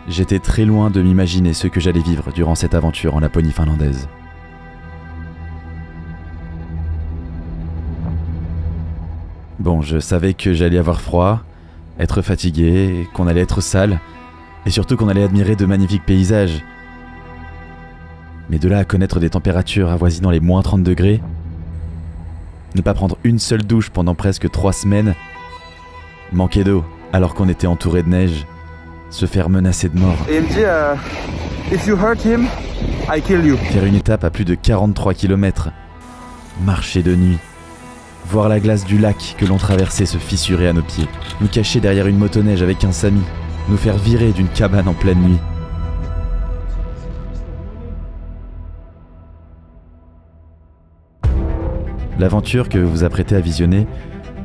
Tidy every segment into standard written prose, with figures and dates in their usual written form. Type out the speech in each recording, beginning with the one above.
j'étais très loin de m'imaginer ce que j'allais vivre durant cette aventure en Laponie finlandaise. Bon, je savais que j'allais avoir froid, être fatigué, qu'on allait être sale, et surtout qu'on allait admirer de magnifiques paysages. Mais de là à connaître des températures avoisinant les moins 30 degrés, ne pas prendre une seule douche pendant presque 3 semaines, manquer d'eau alors qu'on était entouré de neige, se faire menacer de mort. Et il me dit if you hurt him, I kill you. Faire une étape à plus de 43 km, marcher de nuit, voir la glace du lac que l'on traversait se fissurer à nos pieds, nous cacher derrière une motoneige avec un Sami, nous faire virer d'une cabane en pleine nuit. L'aventure que vous vous apprêtez à visionner,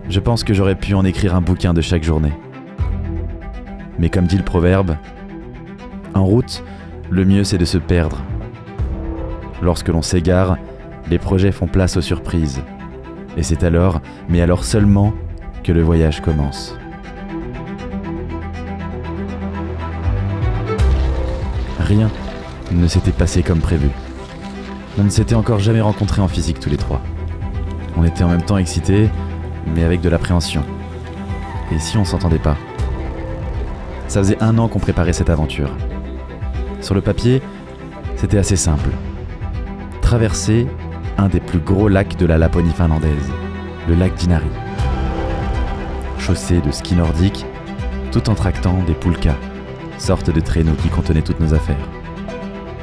je pense que j'aurais pu en écrire un bouquin de chaque journée. Mais comme dit le proverbe, en route, le mieux c'est de se perdre. Lorsque l'on s'égare, les projets font place aux surprises. Et c'est alors, mais alors seulement, que le voyage commence. Rien ne s'était passé comme prévu. On ne s'était encore jamais rencontrés en physique tous les trois. On était en même temps excités, mais avec de l'appréhension. Et si on s'entendait pas ? Ça faisait 1 an qu'on préparait cette aventure. Sur le papier, c'était assez simple. Traverser un des plus gros lacs de la Laponie finlandaise, le lac d'Inari. Chaussé de ski nordique, tout en tractant des pulkas, sorte de traîneaux qui contenaient toutes nos affaires.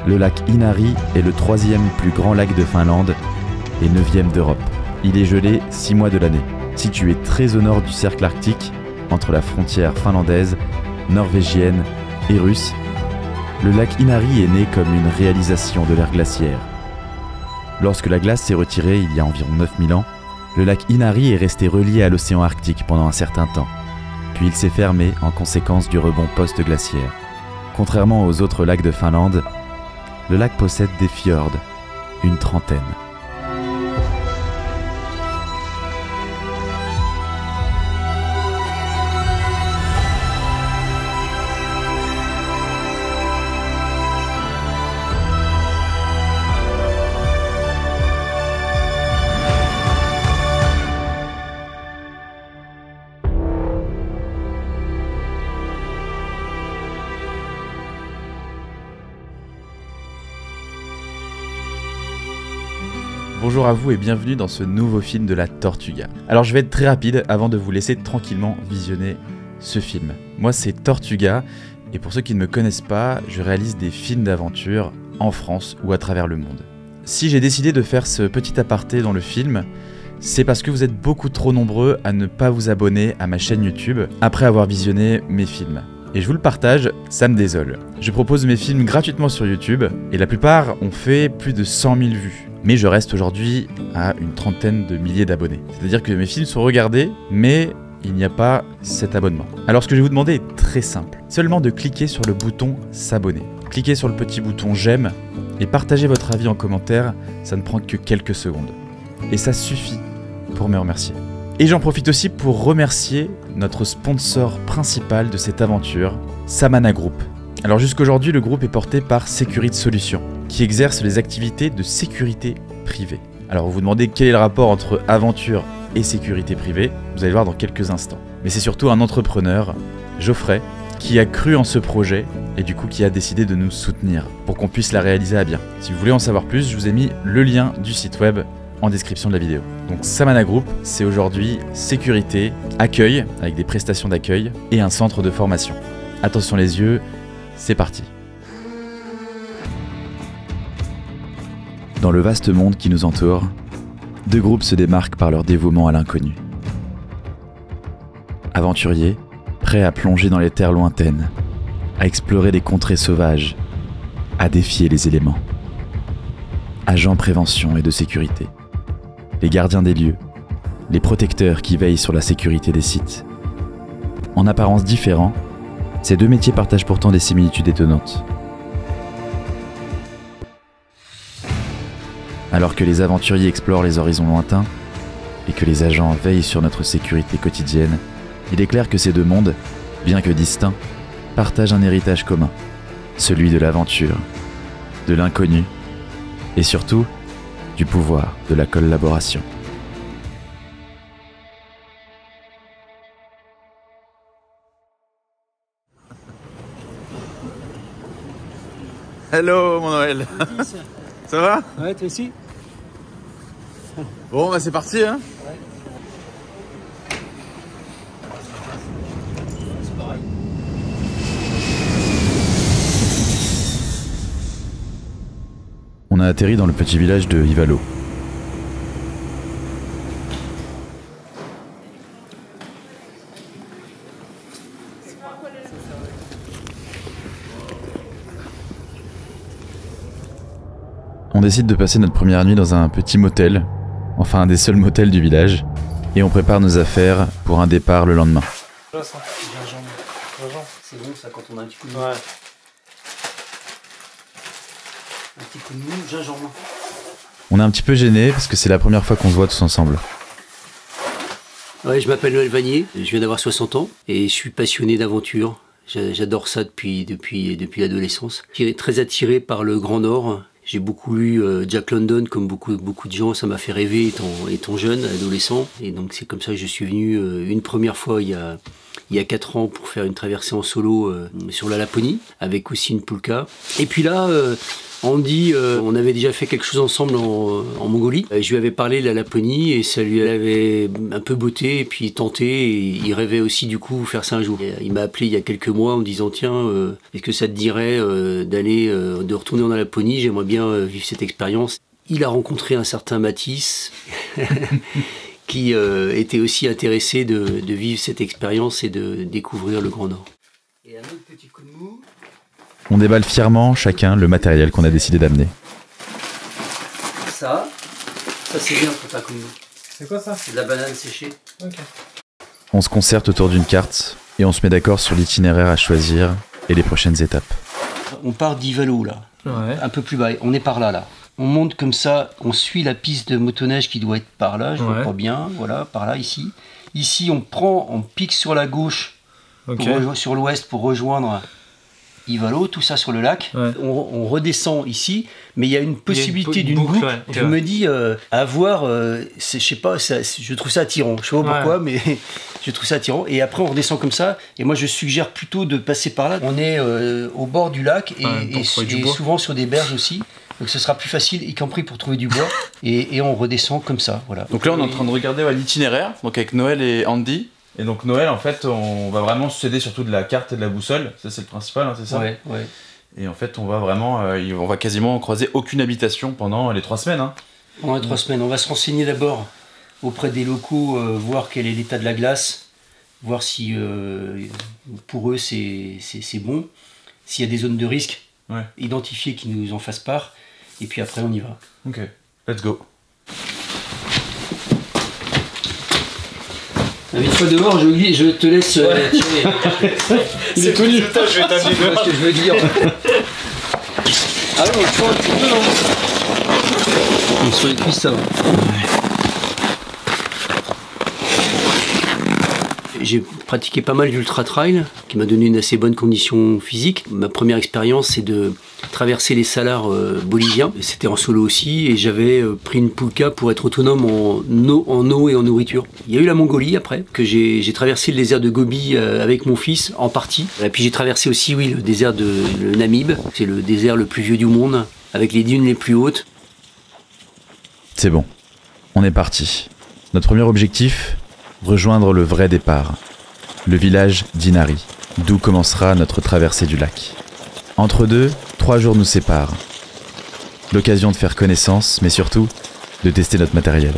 Le lac Inari est le 3e plus grand lac de Finlande et 9e d'Europe. Il est gelé 6 mois de l'année, situé très au nord du cercle arctique, entre la frontière finlandaise, norvégienne et russe. Le lac Inari est né comme une réalisation de l'ère glaciaire. Lorsque la glace s'est retirée il y a environ 9000 ans, le lac Inari est resté relié à l'océan Arctique pendant un certain temps, puis il s'est fermé en conséquence du rebond post-glaciaire. Contrairement aux autres lacs de Finlande, le lac possède des fjords, une trentaine. Bonjour à vous et bienvenue dans ce nouveau film de la Tortuga. Alors je vais être très rapide avant de vous laisser tranquillement visionner ce film. Moi c'est Tortuga et pour ceux qui ne me connaissent pas, je réalise des films d'aventure en France ou à travers le monde. Si j'ai décidé de faire ce petit aparté dans le film, c'est parce que vous êtes beaucoup trop nombreux à ne pas vous abonner à ma chaîne YouTube après avoir visionné mes films. Et je vous le partage, ça me désole. Je propose mes films gratuitement sur YouTube et la plupart ont fait plus de 100 000 vues. Mais je reste aujourd'hui à une trentaine de milliers d'abonnés. C'est-à-dire que mes films sont regardés, mais il n'y a pas cet abonnement. Alors ce que je vais vous demander est très simple. Seulement de cliquer sur le bouton s'abonner. Cliquez sur le petit bouton j'aime et partagez votre avis en commentaire, ça ne prend que quelques secondes. Et ça suffit pour me remercier. Et j'en profite aussi pour remercier notre sponsor principal de cette aventure, Samana Group. Alors jusqu'aujourd'hui, le groupe est porté par Security Solutions, qui exerce les activités de sécurité privée. Alors vous vous demandez quel est le rapport entre aventure et sécurité privée, vous allez le voir dans quelques instants. Mais c'est surtout un entrepreneur, Geoffrey, qui a cru en ce projet et du coup qui a décidé de nous soutenir pour qu'on puisse la réaliser à bien. Si vous voulez en savoir plus, je vous ai mis le lien du site web en description de la vidéo. Donc Samana Group, c'est aujourd'hui sécurité, accueil, avec des prestations d'accueil et un centre de formation. Attention les yeux, c'est parti. Dans le vaste monde qui nous entoure, 2 groupes se démarquent par leur dévouement à l'inconnu. Aventuriers, prêts à plonger dans les terres lointaines, à explorer des contrées sauvages, à défier les éléments. Agents prévention et de sécurité, les gardiens des lieux, les protecteurs qui veillent sur la sécurité des sites. En apparence différents, ces 2 métiers partagent pourtant des similitudes étonnantes. Alors que les aventuriers explorent les horizons lointains et que les agents veillent sur notre sécurité quotidienne, il est clair que ces 2 mondes, bien que distincts, partagent un héritage commun, celui de l'aventure, de l'inconnu et surtout du pouvoir de la collaboration. Hello mon Noël. Ça va? Ouais, toi aussi? Bon bah c'est parti hein. Ouais. On a atterri dans le petit village de Ivalo. On décide de passer notre première nuit dans un petit motel, enfin un des seuls motels du village, et on prépare nos affaires pour un départ le lendemain. C'est bon ça quand on a un petit coup de mou. Ouais. Un petit coup de mou, gingembre. On est un petit peu gênés parce que c'est la première fois qu'on se voit tous ensemble. Ouais, je m'appelle Noël Vanier, je viens d'avoir 60 ans et je suis passionné d'aventure. J'adore ça depuis l'adolescence. Je suis très attiré par le Grand Nord. J'ai beaucoup lu Jack London, comme beaucoup de gens. Ça m'a fait rêver étant jeune, adolescent. Et donc c'est comme ça que je suis venu une première fois il y a 4 ans pour faire une traversée en solo sur la Laponie, avec aussi une poulka. Et puis là, Andy, on avait déjà fait quelque chose ensemble en Mongolie. Je lui avais parlé de la Laponie et ça lui avait un peu botté et puis tenté. Et il rêvait aussi du coup faire ça un jour. Et il m'a appelé il y a quelques mois en me disant tiens, est-ce que ça te dirait de retourner en Laponie? J'aimerais bien vivre cette expérience. Il a rencontré un certain Mathis qui était aussi intéressé de vivre cette expérience et de découvrir le Grand Nord. Et un autre petit coup de mou. On déballe fièrement chacun le matériel qu'on a décidé d'amener. Ça c'est bien pour ta coup de mou. C'est quoi ça? C'est de la banane séchée. Ok. On se concerte autour d'une carte et on se met d'accord sur l'itinéraire à choisir et les prochaines étapes. On part d'Ivalo là, Ouais. un peu plus bas. On est par là. On monte comme ça, on suit la piste de motoneige qui doit être par là, je vois pas bien, voilà, par là, ici. Ici, on pique sur la gauche, Ok. sur l'ouest pour rejoindre Ivalo, tout ça sur le lac. Ouais. On redescend ici, mais il y a une possibilité d'une boucle, boucle. ouais, ok, Je me dis, à voir, je sais pas, je trouve ça attirant. Je sais pas pourquoi, mais je trouve ça attirant. Et après, on redescend comme ça. Et moi, je suggère plutôt de passer par là. On est au bord du lac et souvent sur des berges aussi. Donc ce sera plus facile, y compris pour trouver du bois. Et on redescend comme ça, voilà. Donc là on est en train de regarder l'itinéraire, donc avec Noël et Andy. Et donc Noël en fait on va vraiment s'aider surtout de la carte et de la boussole, ça c'est le principal, hein, c'est ça? Ouais. Et en fait on va vraiment, on va quasiment croiser aucune habitation pendant les 3 semaines. Hein. Pendant les 3 semaines, on va se renseigner d'abord auprès des locaux, voir quel est l'état de la glace, voir si pour eux c'est bon, s'il y a des zones de risque, identifier qui nous en fassent part, et puis après on y va. Ok, let's go. Une fois dehors, je te laisse tirer. Il est connu. Je vais t'amener ce que je veux dire. Ah oui, on le prend un petit peu, hein. On se les cuisses, ça va. J'ai pratiqué pas mal d'ultra trail qui m'a donné une assez bonne condition physique. Ma première expérience, c'est de traverser les salars boliviens. C'était en solo aussi et j'avais pris une poulka pour être autonome en eau et en nourriture. Il y a eu la Mongolie après, que j'ai traversé le désert de Gobi avec mon fils en partie. Et puis j'ai traversé aussi le désert de Namib. C'est le désert le plus vieux du monde avec les dunes les plus hautes. C'est bon, on est parti. Notre premier objectif, rejoindre le vrai départ, le village d'Inari, d'où commencera notre traversée du lac. Entre deux, 3 jours nous séparent. L'occasion de faire connaissance, mais surtout de tester notre matériel.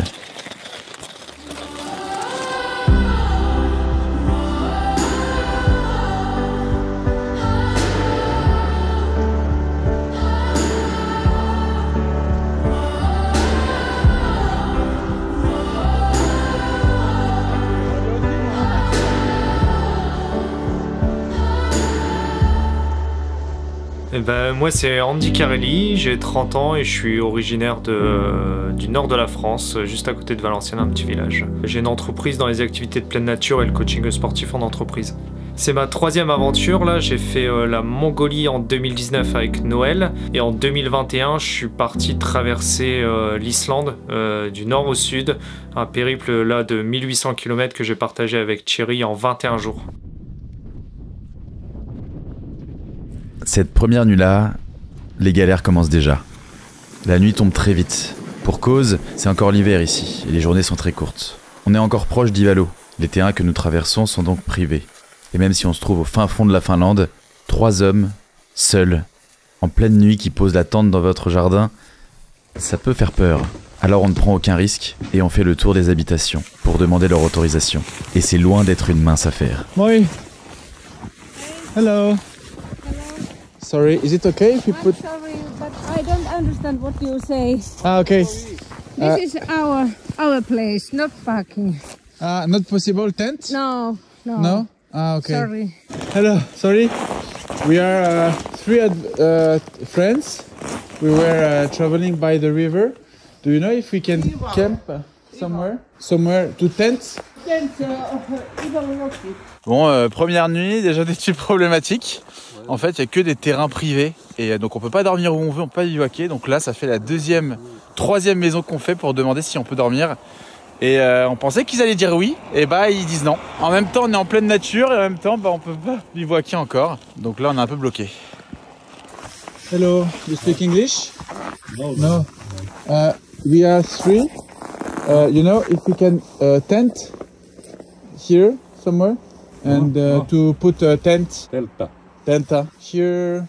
Eh ben, moi c'est Andy Carelli, j'ai 30 ans et je suis originaire du nord de la France, juste à côté de Valenciennes, un petit village. J'ai une entreprise dans les activités de pleine nature et le coaching sportif en entreprise. C'est ma 3e aventure là, j'ai fait la Mongolie en 2019 avec Noël et en 2021 je suis parti traverser l'Islande du nord au sud, un périple là de 1800 km que j'ai partagé avec Thierry en 21 jours. Cette première nuit-là, les galères commencent déjà. La nuit tombe très vite. Pour cause, c'est encore l'hiver ici, et les journées sont très courtes. On est encore proche d'Ivalo. Les terrains que nous traversons sont donc privés. Et même si on se trouve au fin fond de la Finlande, 3 hommes, seuls, en pleine nuit qui posent la tente dans votre jardin, ça peut faire peur. Alors on ne prend aucun risque, et on fait le tour des habitations, pour demander leur autorisation. Et c'est loin d'être une mince affaire. Moi. Hello. Sorry, is it okay if you put... I'm sorry, but I don't understand what you say. Ah, okay. This is our place, not parking. Not possible tent? No. No? Ah, okay. Sorry. Hello, sorry. We are 3 friends. We were traveling by the river. Do you know if we can camp somewhere? Somewhere to tent? Bon, première nuit, déjà des petites problématiques. En fait, il n'y a que des terrains privés. Et donc, on peut pas dormir où on veut, on peut pas bivouaquer. Donc là, ça fait la 3e maison qu'on fait pour demander si on peut dormir. Et on pensait qu'ils allaient dire oui. Et bah, ils disent non. En même temps, on est en pleine nature et en même temps, bah, on peut pas bivouaquer encore. Donc là, on est un peu bloqué. Hello, you speak English? No. We are 3. You know, if we can tent here somewhere and to put a tent. Delta. Here.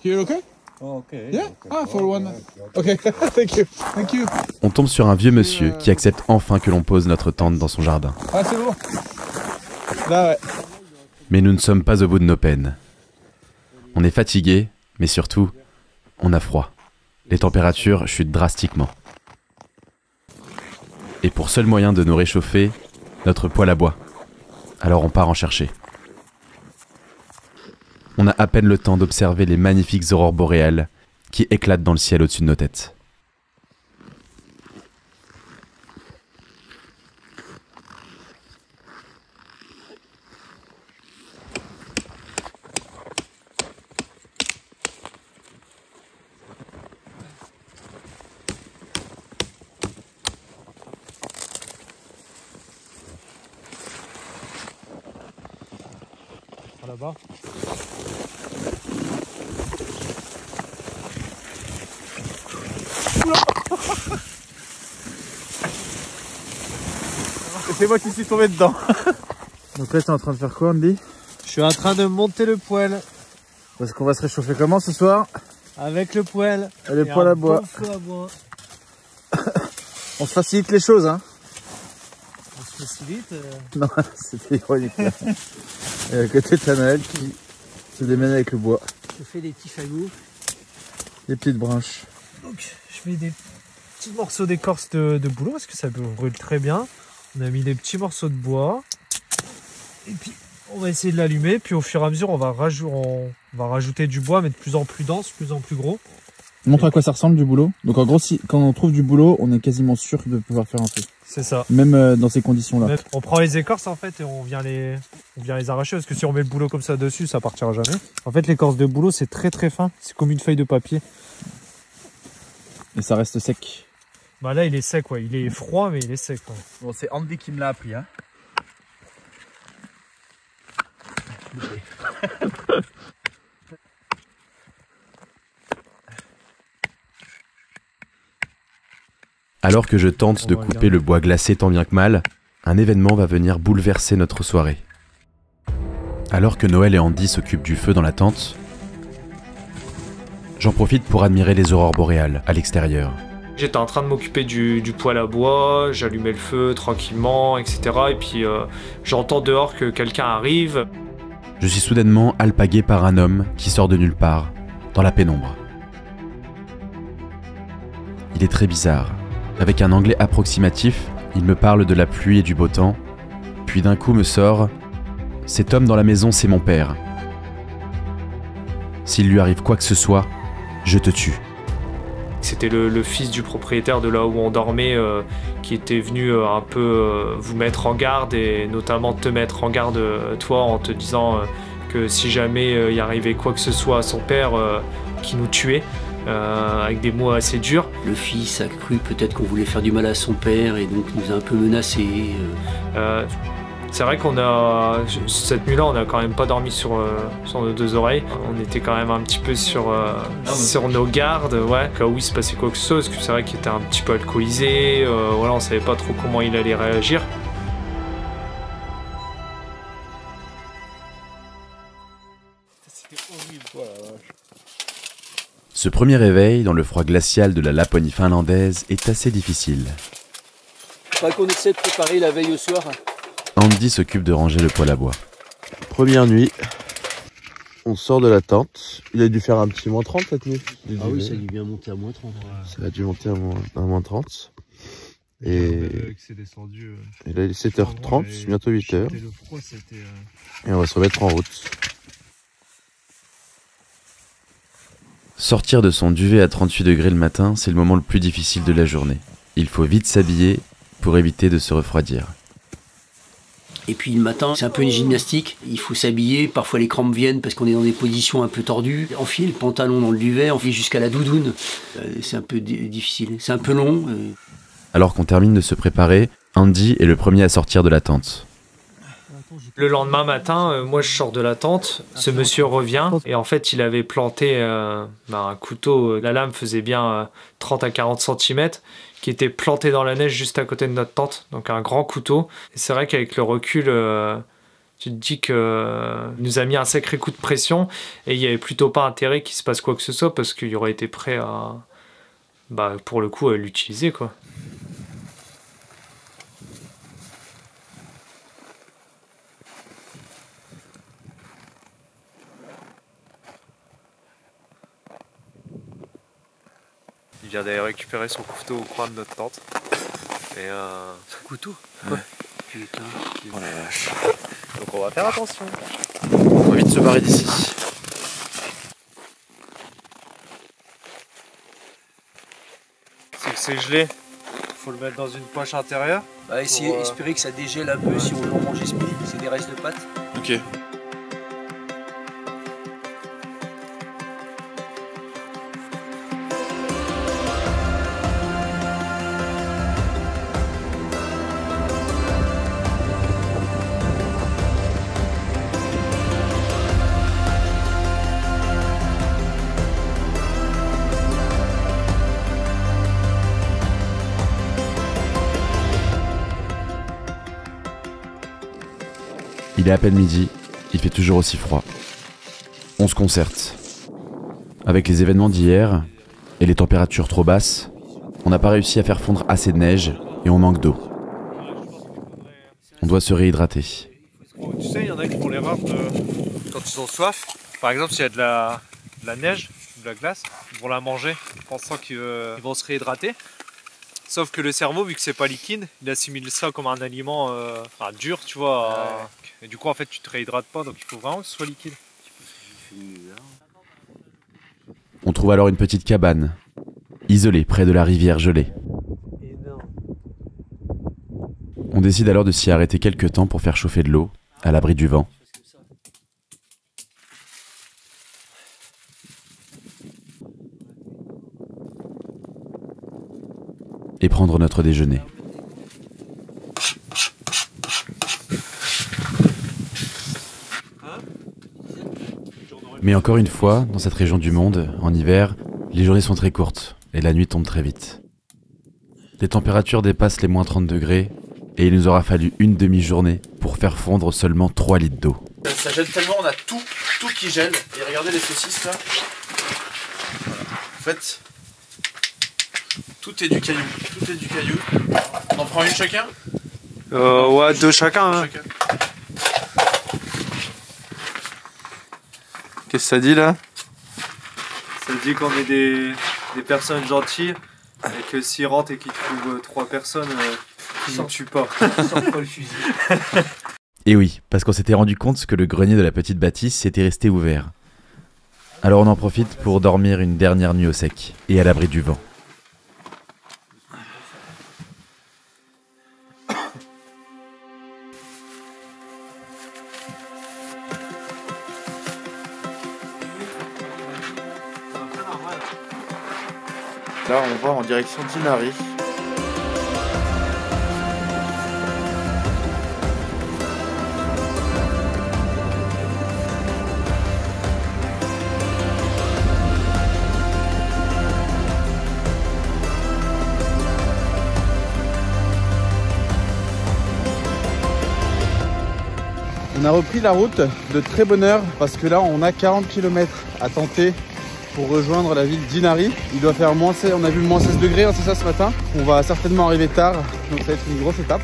Here, okay? Okay. Yeah? Ah, for one. Okay, thank you. Thank you. On tombe sur un vieux monsieur qui accepte enfin que l'on pose notre tente dans son jardin. Ah, c'est bon. Là, ouais. Mais nous ne sommes pas au bout de nos peines. On est fatigué, mais surtout, on a froid. Les températures chutent drastiquement. Et pour seul moyen de nous réchauffer, notre poêle à bois. Alors on part en chercher. On a à peine le temps d'observer les magnifiques aurores boréales qui éclatent dans le ciel au-dessus de nos têtes. Là-bas. C'est moi qui suis tombé dedans. Donc là, t'es en train de faire quoi, Andy? Je suis en train de monter le poêle. Parce qu'on va se réchauffer comment ce soir? Avec le poêle. Et le poêle à bois. Bon feu à bois. On se facilite les choses, hein? On se facilite. Non, c'était ironique là. Et à côté, t'as Noël qui se démène avec le bois. Je fais des petits fagots. Des petites branches. Donc, je mets des petits morceaux d'écorce de bouleau parce que ça brûle très bien. On a mis des petits morceaux de bois. Et puis, on va essayer de l'allumer. Puis, au fur et à mesure, on va rajouter du bois, mais de plus en plus dense, de plus en plus gros. Montre à quoi ça ressemble du boulot. Donc en gros, quand on trouve du boulot, on est quasiment sûr de pouvoir faire un feu. C'est ça. Même dans ces conditions-là. On prend les écorces en fait et on vient les arracher parce que si on met le boulot comme ça dessus, ça partira jamais. En fait, l'écorce de bouleau, c'est très très fin. C'est comme une feuille de papier. Et ça reste sec. Bah là, il est sec, ouais. Il est froid, mais il est sec. Ouais. Bon, c'est Andy qui me l'a appris, hein. Alors que je tente de couper le bois glacé tant bien que mal, un événement va venir bouleverser notre soirée. Alors que Noël et Andy s'occupent du feu dans la tente, j'en profite pour admirer les aurores boréales à l'extérieur. J'étais en train de m'occuper du poêle à bois, j'allumais le feu tranquillement, etc. Et puis j'entends dehors que quelqu'un arrive. Je suis soudainement alpagué par un homme qui sort de nulle part, dans la pénombre. Il est très bizarre. Avec un anglais approximatif, il me parle de la pluie et du beau temps, puis d'un coup me sort « Cet homme dans la maison, c'est mon père. S'il lui arrive quoi que ce soit, je te tue. » C'était le fils du propriétaire de là où on dormait qui était venu un peu vous mettre en garde et notamment te mettre en garde toi en te disant que si jamais il arrivait quoi que ce soit à son père qui nous tuait. Avec des mots assez durs. Le fils a cru peut-être qu'on voulait faire du mal à son père et donc nous a un peu menacés. C'est vrai qu'on a, cette nuit-là, on n'a quand même pas dormi sur nos deux oreilles. On était quand même un petit peu sur nos gardes, ouais, au cas où il se passait quoi que ce soit, parce que c'est vrai qu'il était un petit peu alcoolisé, voilà, on savait pas trop comment il allait réagir. Ce premier réveil dans le froid glacial de la Laponie finlandaise est assez difficile. Faudra qu'on essaie de préparer la veille au soir. Andy s'occupe de ranger le poêle à bois. Première nuit, on sort de la tente. Il a dû faire un petit moins 30 cette nuit. Ah oui, ça a dû bien monter à moins 30. Ça a dû monter à moins 30. Et là il est 7h30, bientôt 8h. Et on va se remettre en route. Sortir de son duvet à 38 degrés le matin, c'est le moment le plus difficile de la journée. Il faut vite s'habiller pour éviter de se refroidir. Et puis le matin, c'est un peu une gymnastique. Il faut s'habiller, parfois les crampes viennent parce qu'on est dans des positions un peu tordues. Enfiler le pantalon dans le duvet, enfiler jusqu'à la doudoune. C'est un peu difficile, c'est un peu long. Alors qu'on termine de se préparer, Andy est le premier à sortir de la tente. Le lendemain matin, moi je sors de la tente, ce monsieur revient et en fait il avait planté un couteau, la lame faisait bien 30 à 40 cm, qui était planté dans la neige juste à côté de notre tente, donc un grand couteau. Et c'est vrai qu'avec le recul, tu te dis qu'il nous a mis un sacré coup de pression et il n'y avait plutôt pas intérêt qu'il se passe quoi que ce soit parce qu'il aurait été prêt à, pour le coup, à l'utiliser, quoi. Il vient d'aller récupérer son couteau au coin de notre tente. Et Son couteau? Ouais. Putain. Oh la vache. Donc on va faire attention. On va vite se barrer d'ici. C'est que c'est gelé. Faut le mettre dans une poche intérieure. Bah, espérer que ça dégèle un peu si on veut en manger ce midi. C'est des restes de pâtes. Ok. Il est à peine midi, il fait toujours aussi froid. On se concerte. Avec les événements d'hier et les températures trop basses, on n'a pas réussi à faire fondre assez de neige et on manque d'eau. On doit se réhydrater. Tu sais, il y en a qui font l'erreur quand ils ont soif. Par exemple, s'il y a de la neige, de la glace, ils vont la manger, pensant qu'ils vont se réhydrater. Sauf que le cerveau, vu que c'est pas liquide, il assimile ça comme un aliment dur, tu vois. Et du coup, en fait, tu te réhydrates pas, donc il faut vraiment que ce soit liquide. On trouve alors une petite cabane, isolée près de la rivière gelée. On décide alors de s'y arrêter quelques temps pour faire chauffer de l'eau, à l'abri du vent. Et prendre notre déjeuner. Mais encore une fois, dans cette région du monde, en hiver, les journées sont très courtes et la nuit tombe très vite. Les températures dépassent les moins 30 degrés et il nous aura fallu une demi-journée pour faire fondre seulement 3 litres d'eau. Ça gèle tellement, on a tout qui gèle. Et regardez les saucisses là. Voilà. En fait, tout est du caillou. Tout est du caillou. On en prend une chacun? Ouais, deux chacun. Hein. Qu'est-ce que ça dit là? Ça dit qu'on est des personnes gentilles et que s'ils rentrent et qu'ils trouvent 3 personnes, ils ne tuent pas. Sans pas le fusil. Et oui, parce qu'on s'était rendu compte que le grenier de la petite bâtisse était resté ouvert. Alors on en profite pour dormir une dernière nuit au sec et à l'abri du vent. Là, on va en direction d'Inari. On a repris la route de très bonne heure parce que là on a 40 km à tenter pour rejoindre la ville d'Inari. Il doit faire moins 16, on a vu moins 16 degrés, hein, c'est ça ce matin. On va certainement arriver tard, donc ça va être une grosse étape.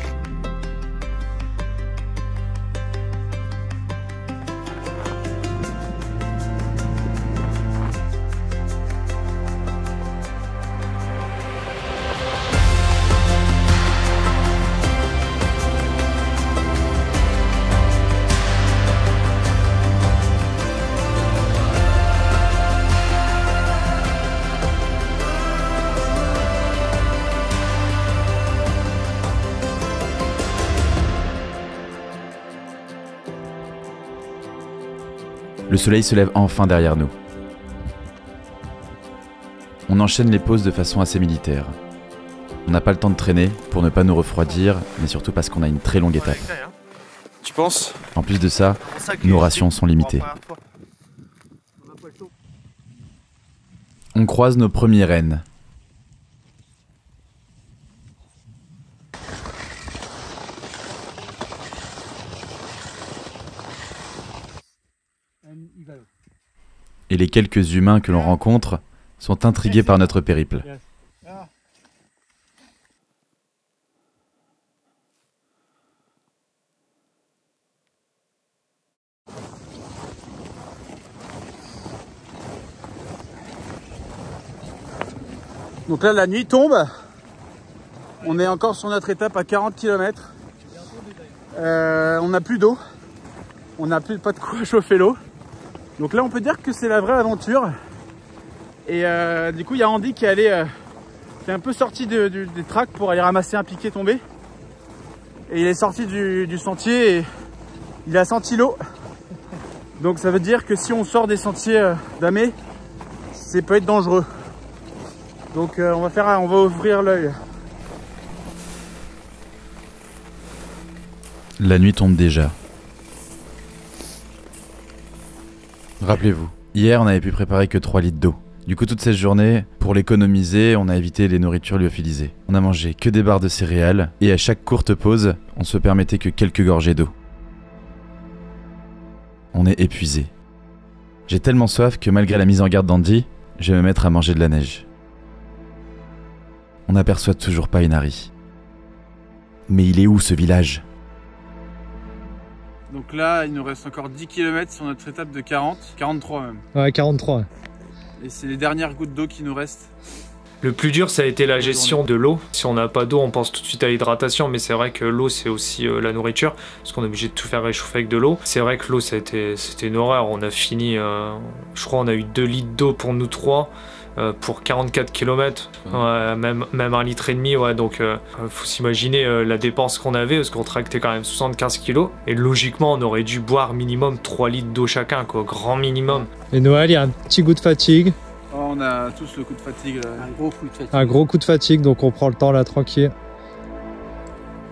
Le soleil se lève enfin derrière nous. On enchaîne les pauses de façon assez militaire. On n'a pas le temps de traîner pour ne pas nous refroidir, mais surtout parce qu'on a une très longue étape. Tu penses? En plus de ça, nos rations sont limitées. On croise nos premiers rennes. Et les quelques humains que l'on rencontre sont intrigués par notre périple. Donc là la nuit tombe. On est encore sur notre étape à 40 km. On n'a plus d'eau. On n'a plus pas de quoi chauffer l'eau. Donc là on peut dire que c'est la vraie aventure. Et du coup il y a Andy qui est allé qui est un peu sorti des tracks pour aller ramasser un piquet tombé. Et il est sorti du sentier et il a senti l'eau. Donc ça veut dire que si on sort des sentiers damés, ça peut être dangereux. Donc on va ouvrir l'œil. La nuit tombe déjà. Rappelez-vous, hier on n'avait pu préparer que 3 litres d'eau. Du coup toute cette journée, pour l'économiser, on a évité les nourritures lyophilisées. On a mangé que des barres de céréales et à chaque courte pause, on se permettait que quelques gorgées d'eau. On est épuisé. J'ai tellement soif que malgré la mise en garde d'Andy, je vais me mettre à manger de la neige. On n'aperçoit toujours pas Inari. Mais il est où ce village ? Donc là, il nous reste encore 10 km sur notre étape de 40, 43 même. Ouais, 43. Et c'est les dernières gouttes d'eau qui nous restent. Le plus dur, ça a été la gestion de l'eau. Si on n'a pas d'eau, on pense tout de suite à l'hydratation, mais c'est vrai que l'eau, c'est aussi la nourriture, parce qu'on est obligé de tout faire réchauffer avec de l'eau. C'est vrai que l'eau, c'était une horreur. On a fini, je crois, on a eu 2 litres d'eau pour nous 3. Pour 44 km, ouais, même 1,5 litre, ouais, donc faut s'imaginer la dépense qu'on avait, parce qu'on tractait quand même 75 kg, et logiquement on aurait dû boire minimum 3 litres d'eau chacun, quoi, grand minimum. Et Noël, il y a un petit goût de fatigue. Oh, on a tous le coup de fatigue là. Un gros coup de fatigue. Un gros coup de fatigue, donc on prend le temps là tranquille.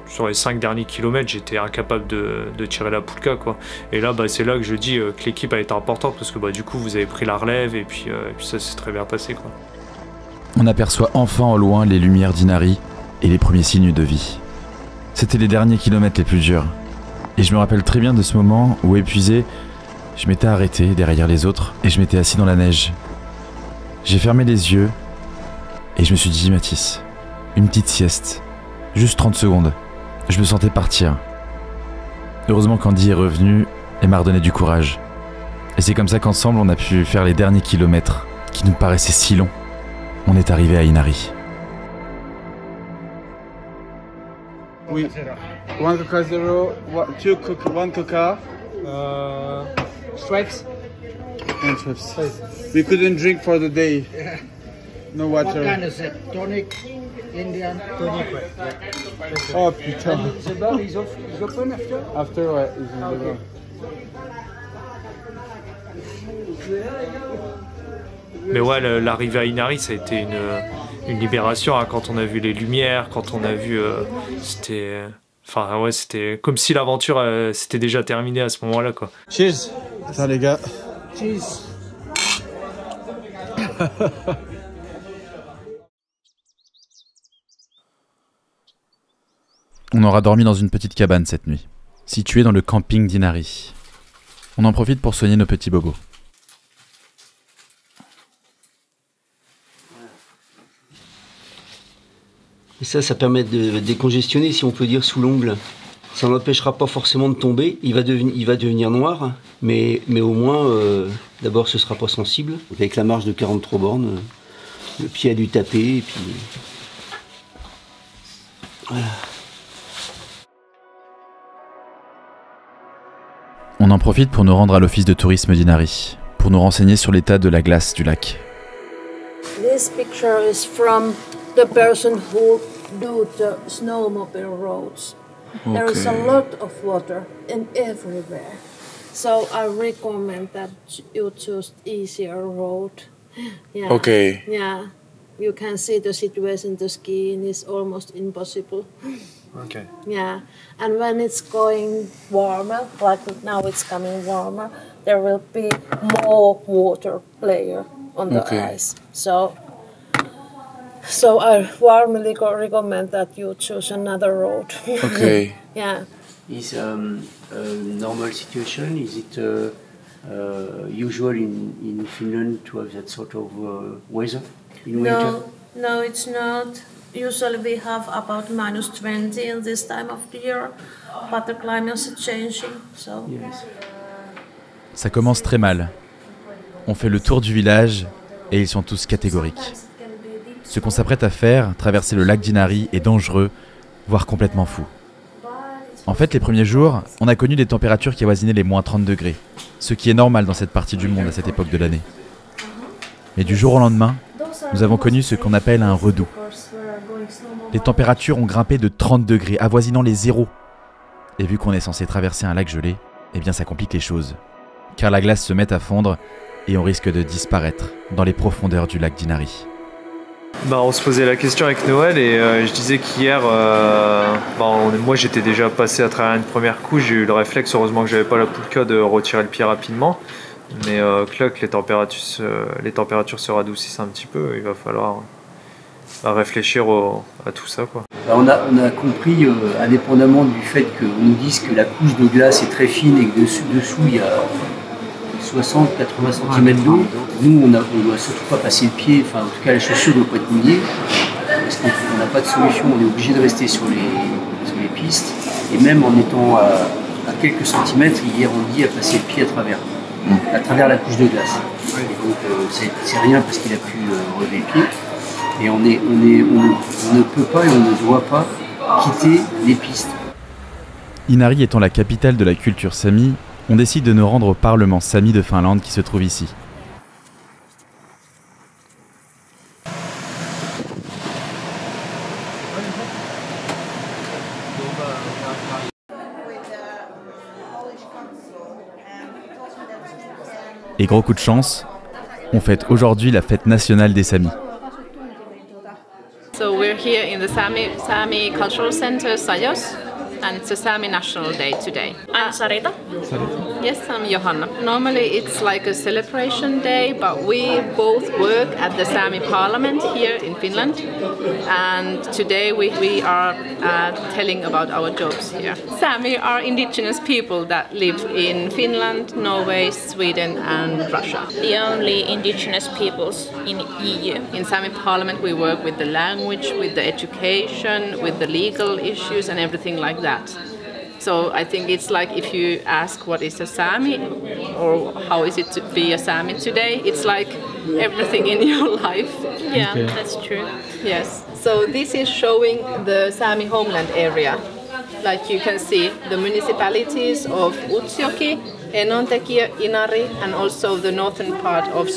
Sur les 5 derniers kilomètres, j'étais incapable de tirer la poulka, quoi. Et là, bah, c'est là que je dis que l'équipe a été importante, parce que bah, du coup, vous avez pris la relève, et puis ça s'est très bien passé, quoi. On aperçoit enfin au loin les lumières d'Inari et les premiers signes de vie. C'était les derniers kilomètres les plus durs. Et je me rappelle très bien de ce moment où, épuisé, je m'étais arrêté derrière les autres et je m'étais assis dans la neige. J'ai fermé les yeux et je me suis dit, Mathis, une petite sieste, juste 30 secondes. Je me sentais partir. Heureusement qu'Andy est revenu et m'a redonné du courage. Et c'est comme ça qu'ensemble on a pu faire les derniers kilomètres qui nous paraissaient si longs. On est arrivé à Inari. Oui. 1 Coca Zero, 2 Coca, 1 Coca. Schweppes. And chips. We couldn't drink for the day. No water. What kind is it? Tonic, Indian? Tonic, right. Oh putain. And the bar is open after? After, ouais, ils ont okay. Mais ouais, l'arrivée à Inari, ça a été une libération, hein, quand on a vu les lumières, quand on a vu... c'était... Enfin ouais, c'était comme si l'aventure s'était déjà terminée à ce moment-là, quoi. Cheers. Attends les gars. Cheers. On aura dormi dans une petite cabane cette nuit, située dans le camping d'Inari. On en profite pour soigner nos petits bobos. Et ça permet de décongestionner, si on peut dire, sous l'ongle. Ça n'empêchera pas forcément de tomber. Il va devenir noir, mais au moins, d'abord, ce sera pas sensible. Avec la marge de 43 bornes, le pied a dû taper, et puis... Voilà. On en profite pour nous rendre à l'office de tourisme d'Inari, pour nous renseigner sur l'état de la glace du lac. This picture is from the person who do the snowmobile roads. Okay. There is a lot of water in everywhere. So I recommend that you choose easier road. Yeah. Okay. Yeah. You can see the situation, the skiing is almost impossible. Okay. Yeah. And when it's going warmer, like now it's coming warmer, there will be more water layer on the ice. So I warmly recommend that you choose another road. Okay. Yeah. Is a normal situation? Is it usual in Finland to have that sort of weather in winter? No, it's not. Usually we have about -20 in this time of the year, but the climate is changing, so... Yes. Ça commence très mal. On fait le tour du village et ils sont tous catégoriques. Ce qu'on s'apprête à faire, traverser le lac d'Inari, est dangereux, voire complètement fou. En fait, les premiers jours, on a connu des températures qui avoisinaient les -30 degrés, ce qui est normal dans cette partie du monde à cette époque de l'année. Mais du jour au lendemain, nous avons connu ce qu'on appelle un redout. Les températures ont grimpé de 30 degrés, avoisinant les zéros. Et vu qu'on est censé traverser un lac gelé, eh bien ça complique les choses. Car la glace se met à fondre et on risque de disparaître dans les profondeurs du lac d'Inari. Bah, on se posait la question avec Noël et je disais qu'hier, moi j'étais déjà passé à travers une première couche, j'ai eu le réflexe, heureusement que j'avais pas la poulka, de retirer le pied rapidement. Mais que les températures se radoucissent un petit peu, il va falloir réfléchir à tout ça, quoi. On a compris, indépendamment du fait qu'on nous dise que la couche de glace est très fine et que dessous il y a 60-80 cm d'eau, nous on ne doit surtout pas passer le pied, enfin en tout cas la chaussure ne doit pas être mouillée, parce qu'on n'a pas de solution, on est obligé de rester sur les pistes, et même en étant à quelques centimètres, hier on dit à passer le pied à travers la couche de glace. Et donc c'est rien parce qu'il a pu relever le pied. Et on ne peut pas et on ne doit pas quitter les pistes. Inari étant la capitale de la culture sami, on décide de nous rendre au Parlement sami de Finlande qui se trouve ici. Et gros coup de chance, on fête aujourd'hui la fête nationale des Samis. So we're here in the Sami Cultural Center, Sajos, and it's a Sami National Day today. I'm Sarita. Yes, I'm Johanna. Normally it's like a celebration day, but we both work at the Sami Parliament here in Finland, and today we are telling about our jobs here. Sami are indigenous people that live in Finland, Norway, Sweden and Russia. The only indigenous peoples in EU. In Sami Parliament we work with the language, with the education, with the legal issues and everything like that. So I think it's like if you ask what is a Sami or how is it to be a Sami today, it's like everything in your life. Yeah, okay. That's true. Yes. So this is showing the Sami homeland area. Like you can see the municipalities of Utsjoki, Enontekiö, Inari and also the northern part of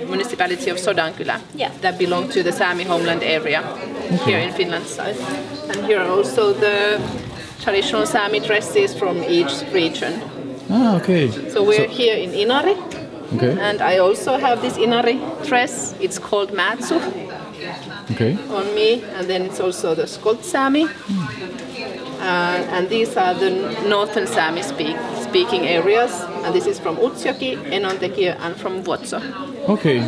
municipality of Sodankylä, that belong to the Sami homeland area here in Finland side. And here are also the traditional Sami dresses from each region. Ah, okay. So we're here in Inari, Okay. And I also have this Inari dress. It's called Matsu on me, and then it's also the Skolt Sami. And these are the northern Sami speaking areas. And this is from Utsjoki, Enontekiö, and from Vuotso. Okay.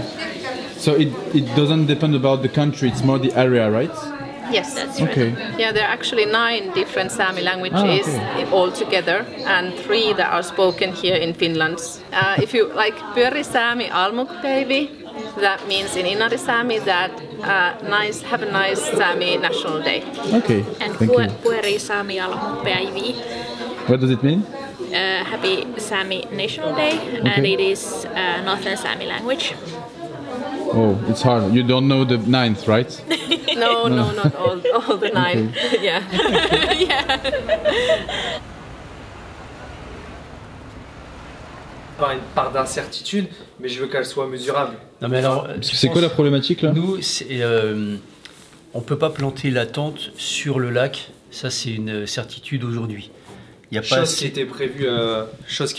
So it doesn't depend about the country, it's more the area, right? Yes, that's right. Yeah, there are actually 9 different Sami languages all together, and 3 that are spoken here in Finland. If you like Pyöri Sami Almukpäivi, that means in Inari Sami that have a nice Sami National Day. Okay. And Pyöri Sami Almukpäivi. What does it mean? Happy Sami National Day, and it is Northern Sami language. Oh, it's hard. You don't know the 9th, right? No, not all the 9. Yeah. Yeah. Pas une part d'incertitude, mais je veux qu'elle soit mesurable. Non mais alors, c'est quoi la problématique là? Nous, on peut pas planter la tente sur le lac. Ça, c'est une certitude aujourd'hui. Il y a pas chose qui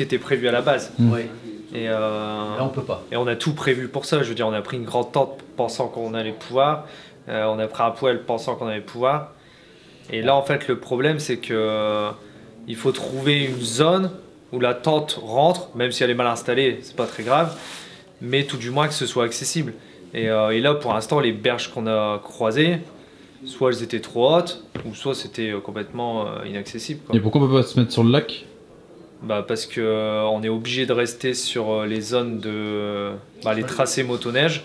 était prévue à la base. Ouais. Et là, on peut pas. Et on a tout prévu pour ça. Je veux dire, on a pris une grande tente pensant qu'on allait pouvoir. On a pris un poêle pensant qu'on allait pouvoir. Et là, en fait, le problème, c'est que il faut trouver une zone où la tente rentre, même si elle est mal installée, c'est pas très grave, mais tout du moins que ce soit accessible. Et là, pour l'instant, les berges qu'on a croisées, soit elles étaient trop hautes, ou soit c'était complètement inaccessible, quoi. Et pourquoi on peut pas se mettre sur le lac? Bah parce que on est obligé de rester sur les zones de les tracés motoneige,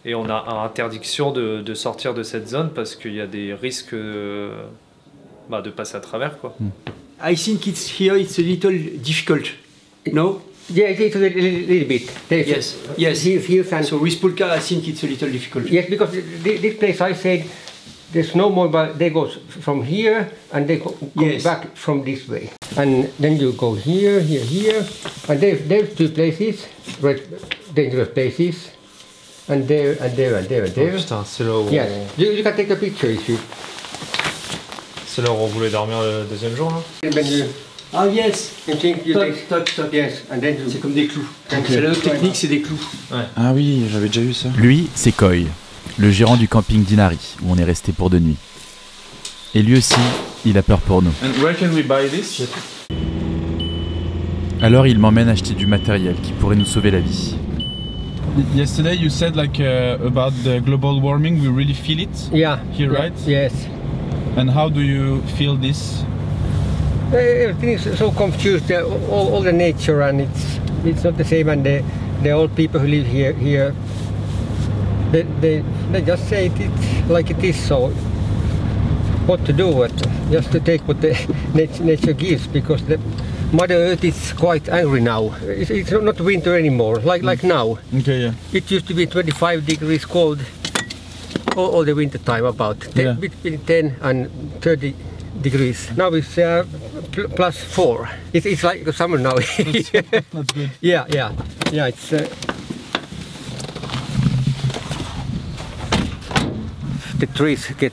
et on a interdiction de sortir de cette zone parce qu'il y a des risques de passer à travers, quoi. I think it's a little difficult. No? Yes, it's a little bit. Yes. Here, so with Pulka, I think it's a little difficult. Yes, because this place I said there's no more, but they go from here and they go back from this way. And then you go here, and there's 2 places, dangerous places, and there. Oh putain, c'est là où... Yes, you can take a picture if you... C'est là où on voulait dormir le deuxième jour, là. Ah yes. Toc. Yes, and then c'est comme des clous. C'est la technique, c'est des clous. Ouais. Ah oui, j'avais déjà vu ça. Lui, c'est Koy, le gérant du camping d'Inari, où on est resté pour 2 nuits. Et lui aussi, il a peur pour nous. And where can we buy this? Alors il m'emmène acheter du matériel qui pourrait nous sauver la vie. Yesterday you said about the global warming, we really feel it. Yeah. Here, right? Yes. And how do you feel this? Everything is so confused. All the nature, and it's not the same. And the old people who live here, they just say it's like it is. So what to do? Just to take what the nature gives, because the Mother Earth is quite angry now. It's not winter anymore, like now. Okay, yeah. It used to be 25 degrees cold all the winter time, about between 10 and 30 degrees. Now it's +4. It's like summer now. That's good. Yeah. It's. The trees get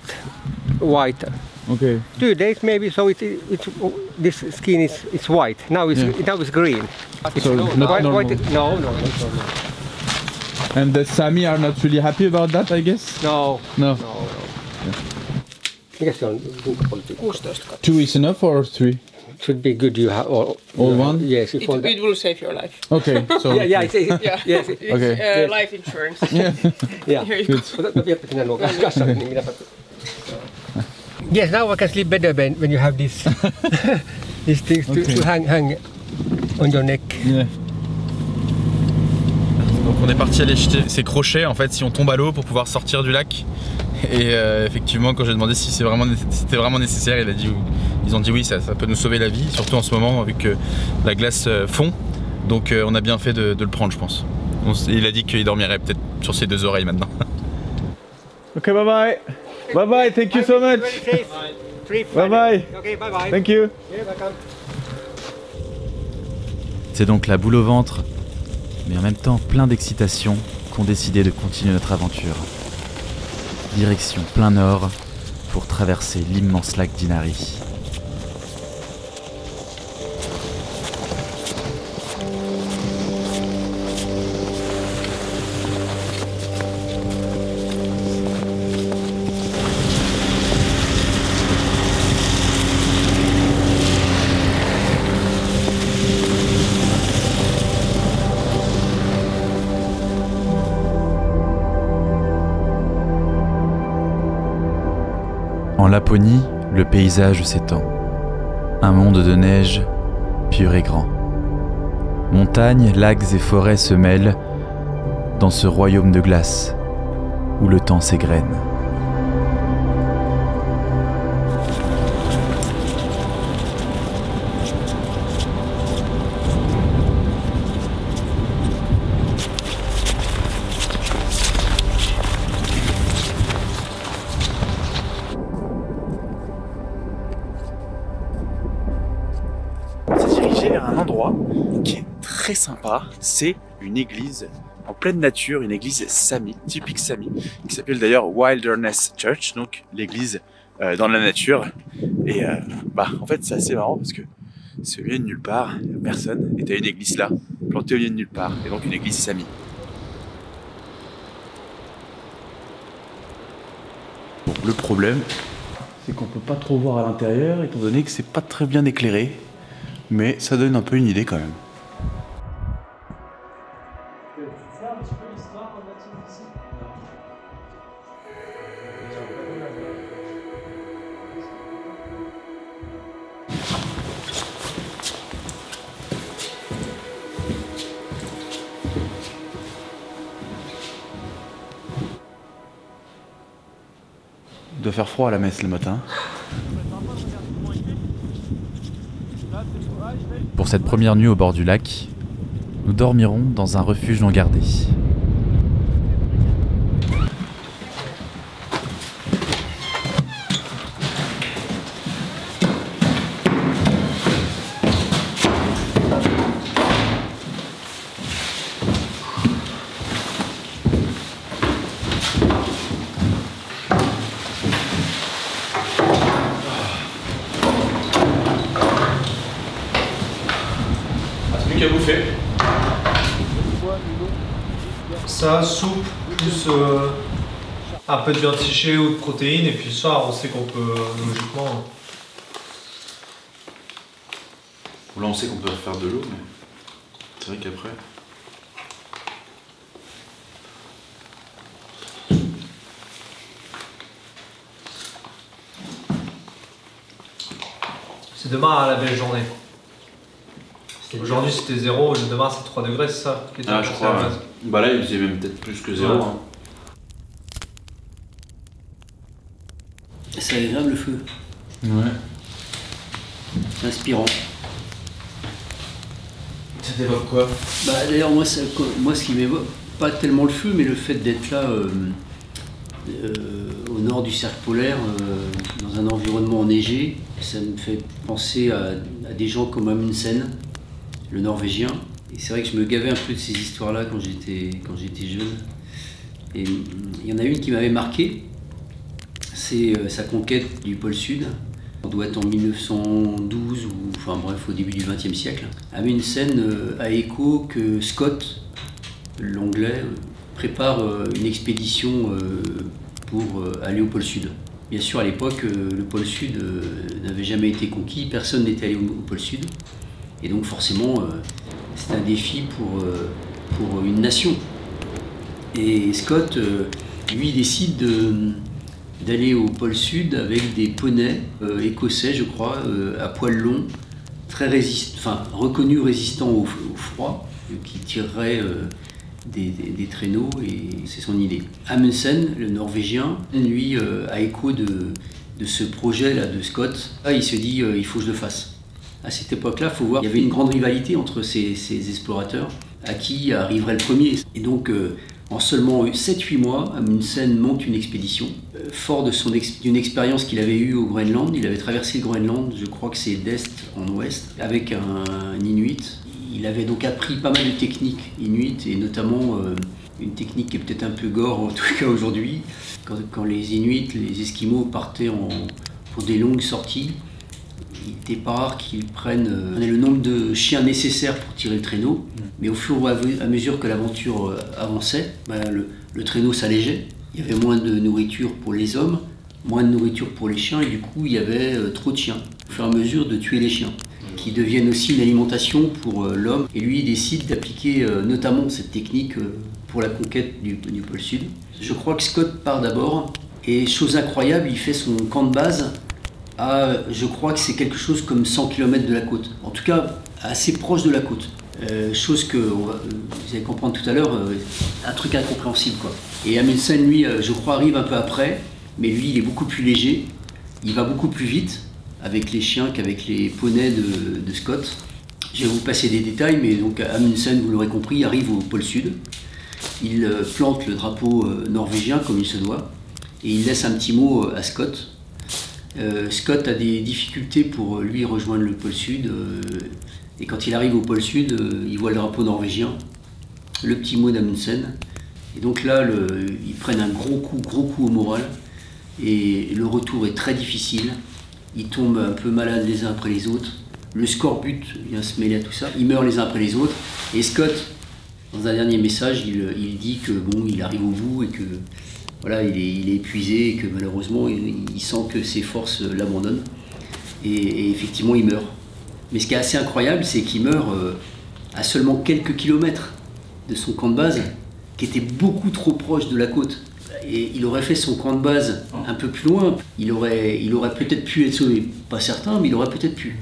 white. Okay. 2 days maybe, so this skin is white. Now it's green. So not normal. No. And the Sami are not really happy about that, I guess? No. Yes. 2 is enough or 3? Should be good. You have all one? Yes. It will save your life. Okay. So Yes. Okay. Life insurance. Yeah. Good. Yes, now I can sleep better when you have this these things to hang on your neck. Yeah. Donc on est parti aller jeter ces crochets en fait si on tombe à l'eau pour pouvoir sortir du lac. Et effectivement quand j'ai demandé si c'était vraiment nécessaire, ils ont dit oui, ça peut nous sauver la vie, surtout en ce moment vu que la glace fond. Donc on a bien fait de le prendre, je pense. Il a dit qu'il dormirait peut-être sur ses 2 oreilles maintenant. Ok, bye bye. Bye bye, thank you so much. Bye bye. Okay, bye bye. Thank you. Yeah, welcome. C'est donc la boule au ventre, mais en même temps plein d'excitation, qu'ont décidé de continuer notre aventure. Direction plein nord pour traverser l'immense lac d'Inari. En Laponie, le paysage s'étend. Un monde de neige pur et grand. Montagnes, lacs et forêts se mêlent dans ce royaume de glace où le temps s'égrène. Un endroit qui est très sympa, c'est une église en pleine nature, une église Sami, typique Sami, qui s'appelle d'ailleurs Wilderness Church, donc l'église dans la nature. Et en fait c'est assez marrant parce que c'est au milieu de nulle part, il n'y a personne, et tu as une église là, plantée au milieu de nulle part, et donc une église Sami. Bon, le problème, c'est qu'on peut pas trop voir à l'intérieur, étant donné que c'est pas très bien éclairé. Mais ça donne un peu une idée quand même. Il doit faire froid à la messe le matin. Pour cette première nuit au bord du lac, nous dormirons dans un refuge non gardé. Qu'à bouffer. Ça, soupe, plus un peu de viande séchée ou de protéines, et puis ça, on sait qu'on peut logiquement. Là, on sait qu'on peut faire de l'eau, mais c'est vrai qu'après. C'est demain la belle journée. Aujourd'hui c'était 0, demain c'est 3 degrés, c'est ça qui était je crois. Ouais. Bah là il faisait même peut-être plus que 0. Ouais. Hein. C'est agréable le feu. Ouais. C'est inspirant. Ça t'évoque quoi? Bah d'ailleurs moi ce qui m'évoque, pas tellement le feu, mais le fait d'être là au nord du cercle polaire, dans un environnement enneigé, ça me fait penser à des gens comme Amundsen, le Norvégien. Et c'est vrai que je me gavais un peu de ces histoires-là quand j'étais jeune. Et il y en a une qui m'avait marqué, c'est sa conquête du pôle Sud. On doit être en 1912, ou enfin bref, au début du XXe siècle. Amundsen a écho que Scott, l'anglais, prépare une expédition pour aller au pôle Sud. Bien sûr, à l'époque, le pôle Sud n'avait jamais été conquis, personne n'était allé au pôle Sud. Et donc forcément, c'est un défi pour une nation. Et Scott, lui, décide d'aller au pôle Sud avec des poneys écossais, je crois, à poil long, très reconnus résistants au froid, qui tireraient des traîneaux, et c'est son idée. Amundsen, le Norvégien, lui, a écho de ce projet-là de Scott. Là, il se dit, il faut que je le fasse. À cette époque-là, il faut voir, il y avait une grande rivalité entre ces explorateurs, à qui arriverait le premier. Et donc, en seulement 7-8 mois, Amundsen monte une expédition. Fort d'une expérience qu'il avait eue au Groenland, il avait traversé le Groenland, je crois que c'est d'est en ouest, avec un Inuit. Il avait donc appris pas mal de techniques Inuit, et notamment une technique qui est peut-être un peu gore, en tout cas aujourd'hui. Quand les Inuits, les Esquimaux partaient pour des longues sorties, il n'était pas rare qu'ils prennent le nombre de chiens nécessaires pour tirer le traîneau, mais au fur et à mesure que l'aventure avançait, le traîneau s'allégeait. Il y avait moins de nourriture pour les hommes, moins de nourriture pour les chiens, et du coup il y avait trop de chiens. Au fur et à mesure de tuer les chiens, qui deviennent aussi une alimentation pour l'homme. Et lui il décide d'appliquer notamment cette technique pour la conquête du pôle Sud. Je crois que Scott part d'abord, Et chose incroyable, il fait son camp de base à, je crois que c'est quelque chose comme 100 km de la côte. En tout cas, assez proche de la côte. Chose que, vous allez comprendre tout à l'heure, un truc incompréhensible, quoi. Et Amundsen, lui, je crois, arrive un peu après, mais lui, il est beaucoup plus léger. Il va beaucoup plus vite avec les chiens qu'avec les poneys de Scott. Je vais vous passer des détails, mais donc Amundsen, vous l'aurez compris, arrive au pôle Sud. Il plante le drapeau norvégien comme il se doit, et il laisse un petit mot à Scott. Scott a des difficultés pour lui rejoindre le pôle Sud, et quand il arrive au pôle Sud, il voit le drapeau norvégien, le petit mot d'Amundsen, et donc là, ils prennent un gros coup au moral, et le retour est très difficile. Ils tombent un peu malades les uns après les autres. Le scorbut vient se mêler à tout ça. Ils meurent les uns après les autres. Et Scott, dans un dernier message, il dit que bon, il arrive au bout et que voilà, il est épuisé et que malheureusement, il sent que ses forces l'abandonnent. Et effectivement, il meurt. Mais ce qui est assez incroyable, c'est qu'il meurt à seulement quelques kilomètres de son camp de base, qui était beaucoup trop proche de la côte. Et il aurait fait son camp de base un peu plus loin. Il aurait peut-être pu être sauvé. Pas certain, mais il aurait peut-être pu.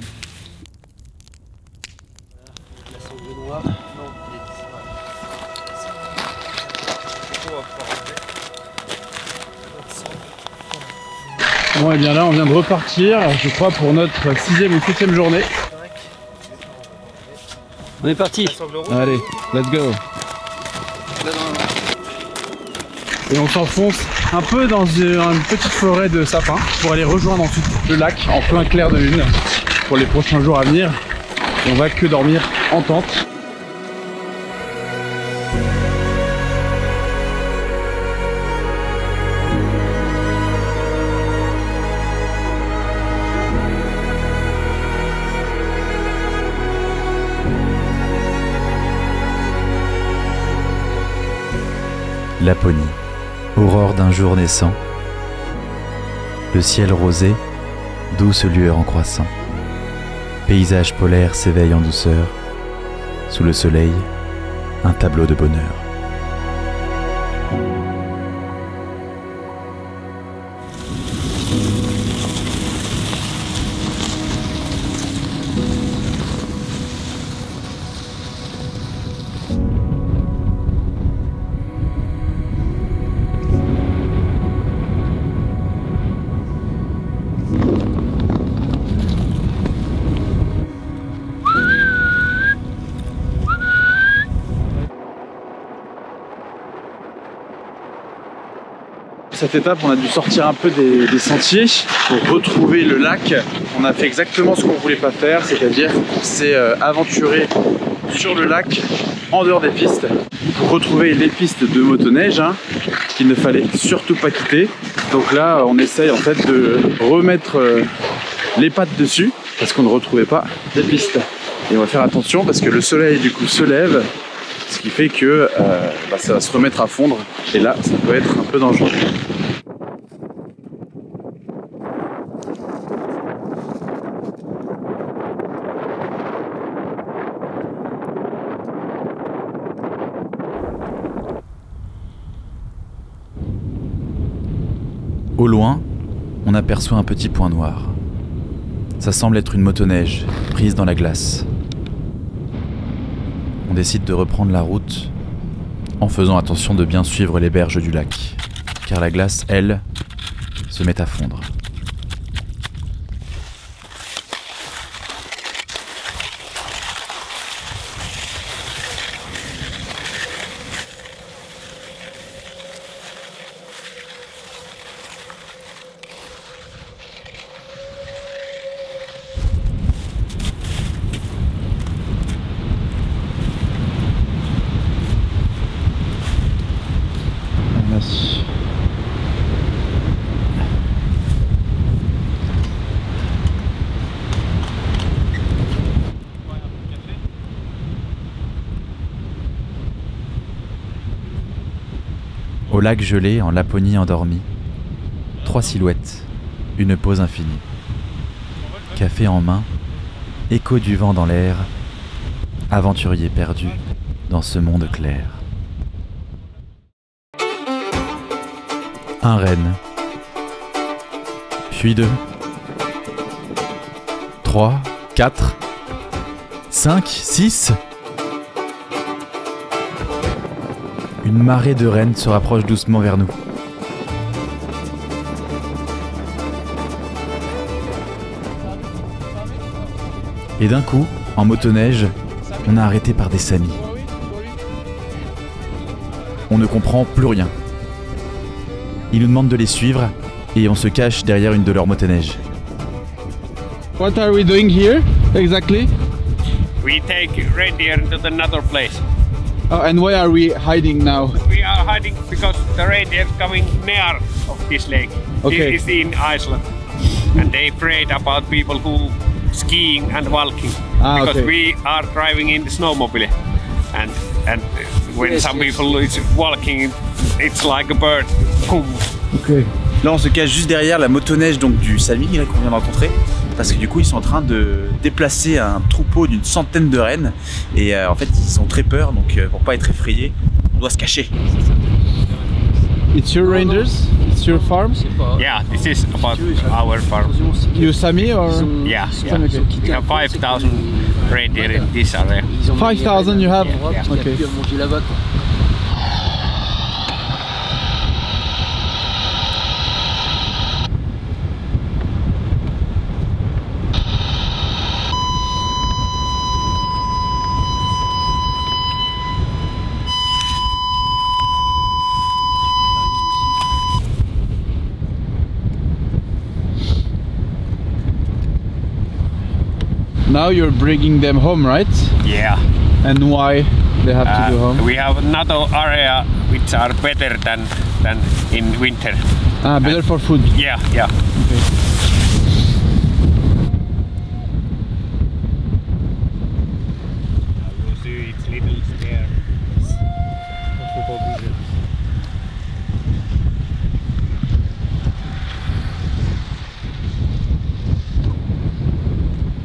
Bon, et bien là, on vient de repartir, je crois, pour notre 6e ou 7e journée. On est parti. Allez, let's go. Et on s'enfonce un peu dans une petite forêt de sapins pour aller rejoindre ensuite le lac en plein clair de lune pour les prochains jours à venir. Et on va que dormir en tente. Laponie, aurore d'un jour naissant, le ciel rosé, douce lueur en croissant, paysage polaire s'éveille en douceur, sous le soleil, un tableau de bonheur. Cette étape, on a dû sortir un peu des sentiers pour retrouver le lac. On a fait exactement ce qu'on voulait pas faire, c'est-à-dire qu'on s'est aventuré sur le lac en dehors des pistes pour retrouver les pistes de motoneige qu'il ne fallait surtout pas quitter. Donc là, on essaye en fait de remettre les pattes dessus parce qu'on ne retrouvait pas les pistes. Et on va faire attention parce que le soleil du coup se lève, ce qui fait que ça va se remettre à fondre et là ça peut être un peu dangereux. Au loin, on aperçoit un petit point noir. Ça semble être une motoneige prise dans la glace. On décide de reprendre la route en faisant attention de bien suivre les berges du lac, car la glace, elle, se met à fondre. Au lac gelé, en Laponie endormie, 3 silhouettes, une pause infinie. Café en main, écho du vent dans l'air, aventurier perdu dans ce monde clair. Un renne, Puis 2. 3, 4, 5, 6. Une marée de rennes se rapproche doucement vers nous. Et d'un coup, en motoneige, on est arrêté par des samis. On ne comprend plus rien. Ils nous demandent de les suivre et on se cache derrière une de leurs motoneiges. What are we doing here exactly? We take reindeer to another place. Oh, and why are we hiding now? We are hiding because the reindeer coming near of this lake. Okay. This is in Iceland, and they afraid about people who skiing and walking because okay. we are driving in the snowmobile, and when some people is walking, it's like a bird. Okay. Là, on se cache juste derrière la motoneige donc du Sami qu'on vient de rencontrer. Parce que du coup ils sont en train de déplacer un troupeau d'une centaine de rennes et en fait ils ont très peur, donc pour pas être effrayés on doit se cacher. It's your reindeers? It's your farm? Yeah, this is about our farm. You Sami or? Yeah, yeah. We have 5,000 reindeer in this area. 5,000 you have? Yeah. Okay. Now you're bringing them home, right? Yeah. And why they have to go home? We have another area which are better than in winter. Ah, better for food. Yeah, yeah. Okay. You see, it's little stairs.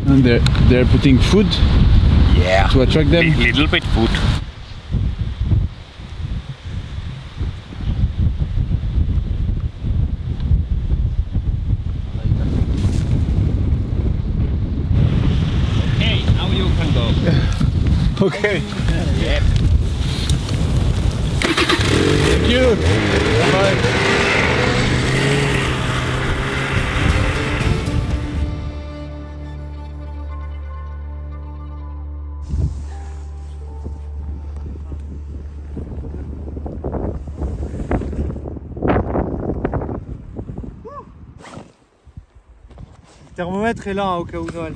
And they're putting food, yeah, to attract them. Little bit food. Okay, now you can go. Okay. Yep. Thank you. Bye. Le thermomètre est là hein, au cas où Noël.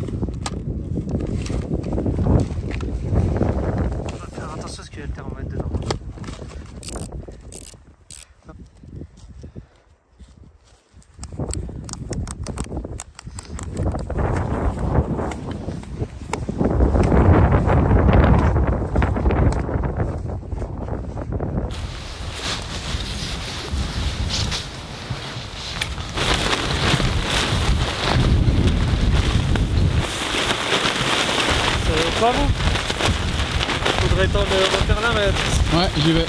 On va faire attention parce qu'il y a le thermomètre dedans. Pas vous? Faudrait temps de refaire là, mais... Ouais, j'y vais.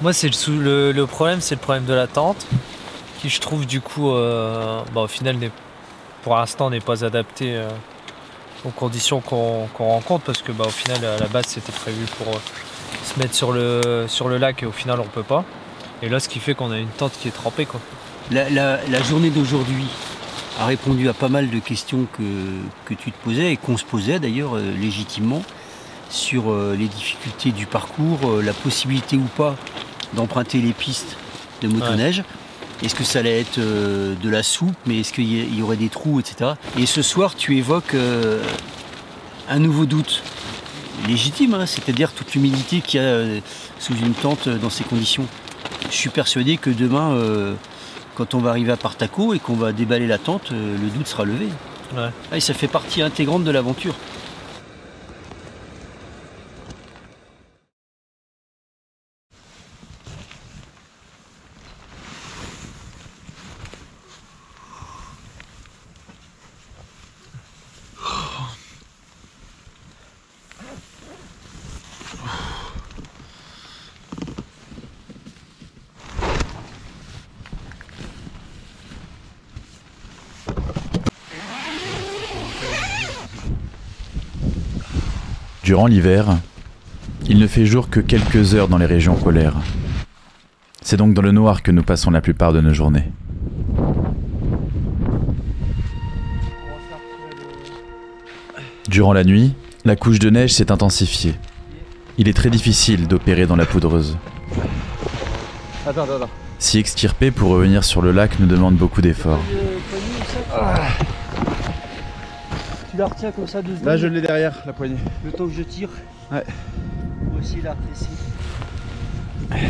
Moi c'est le problème, c'est le problème de la tente qui je trouve du coup au final pour l'instant n'est pas adapté aux conditions qu'on rencontre parce que au final à la base c'était prévu pour se mettre sur le lac et au final on peut pas. Et là ce qui fait qu'on a une tente qui est trempée quoi. La journée d'aujourd'hui a répondu à pas mal de questions que tu te posais et qu'on se posait d'ailleurs légitimement sur les difficultés du parcours, la possibilité ou pas d'emprunter les pistes de motoneige. Ouais. Est-ce que ça allait être de la soupe, mais est-ce qu'il y aurait des trous, etc. Et ce soir, tu évoques un nouveau doute légitime, hein, c'est-à-dire toute l'humidité qu'il y a sous une tente dans ces conditions. Je suis persuadé que demain, quand on va arriver à Partaco et qu'on va déballer la tente, le doute sera levé. Ouais. Et ça fait partie intégrante de l'aventure. Durant l'hiver, il ne fait jour que quelques heures dans les régions polaires. C'est donc dans le noir que nous passons la plupart de nos journées. Durant la nuit, la couche de neige s'est intensifiée. Il est très difficile d'opérer dans la poudreuse. Attends. S'y extirper pour revenir sur le lac nous demande beaucoup d'efforts. Tu la retiens comme ça 2 secondes. Là je l'ai derrière, la poignée. Le temps que je tire. Ouais. Moi aussi la précis. Ouais.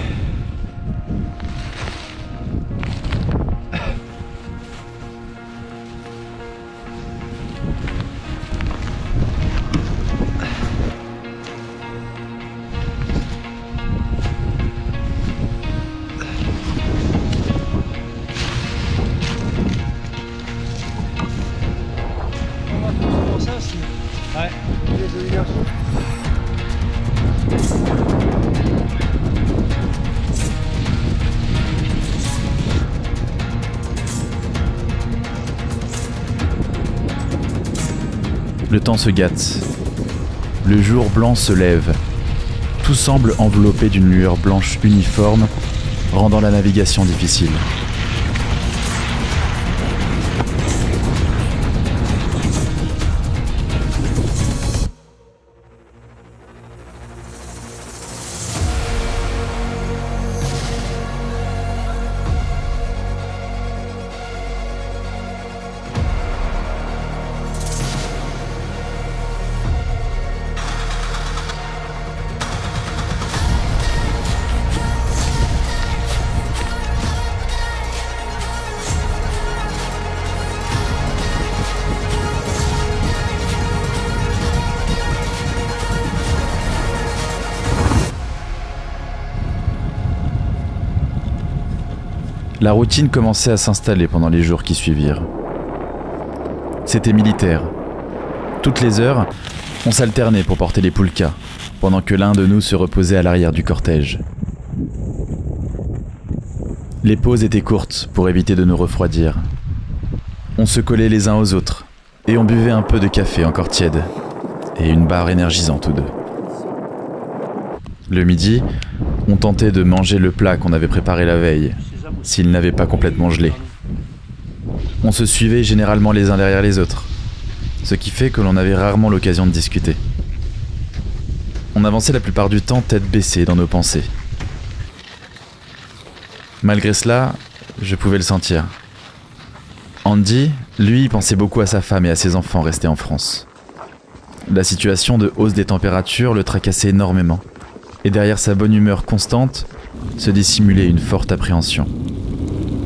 Le temps se gâte. Le jour blanc se lève. Tout semble enveloppé d'une lueur blanche uniforme, rendant la navigation difficile. La routine commençait à s'installer pendant les jours qui suivirent. C'était militaire. Toutes les heures, on s'alternait pour porter les poulkas, pendant que l'un de nous se reposait à l'arrière du cortège. Les pauses étaient courtes pour éviter de nous refroidir. On se collait les uns aux autres, et on buvait un peu de café encore tiède, et une barre énergisante ou deux. Le midi, on tentait de manger le plat qu'on avait préparé la veille, s'il n'avait pas complètement gelé. On se suivait généralement les uns derrière les autres, ce qui fait que l'on avait rarement l'occasion de discuter. On avançait la plupart du temps tête baissée dans nos pensées. Malgré cela, je pouvais le sentir. Andy, lui, pensait beaucoup à sa femme et à ses enfants restés en France. La situation de hausse des températures le tracassait énormément, et derrière sa bonne humeur constante, se dissimulait une forte appréhension.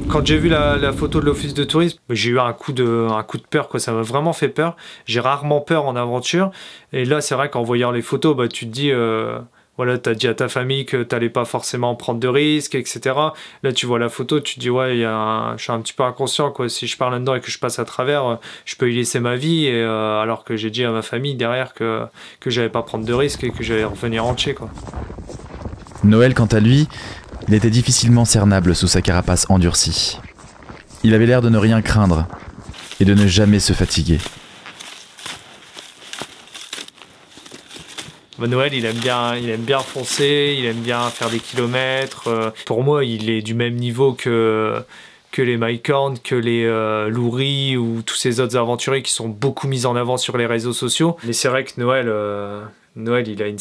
Quand j'ai vu la photo de l'office de tourisme, j'ai eu un coup de peur, quoi. Ça m'a vraiment fait peur. J'ai rarement peur en aventure. Et là, c'est vrai qu'en voyant les photos, tu te dis, voilà, t'as dit à ta famille que t'allais pas forcément prendre de risques, etc. Là, tu vois la photo, tu te dis, ouais, je suis un petit peu inconscient, quoi. Si je pars là-dedans et que je passe à travers, je peux y laisser ma vie. Et, alors que j'ai dit à ma famille derrière que j'allais pas prendre de risques et que j'allais revenir entier, quoi. Noël, quant à lui, il était difficilement cernable sous sa carapace endurcie. Il avait l'air de ne rien craindre et de ne jamais se fatiguer. Noël, il aime bien foncer, il aime bien faire des kilomètres. Pour moi, il est du même niveau que les Mike Horn, que les Lou Reed ou tous ces autres aventuriers qui sont beaucoup mis en avant sur les réseaux sociaux. Mais c'est vrai que Noël, il a une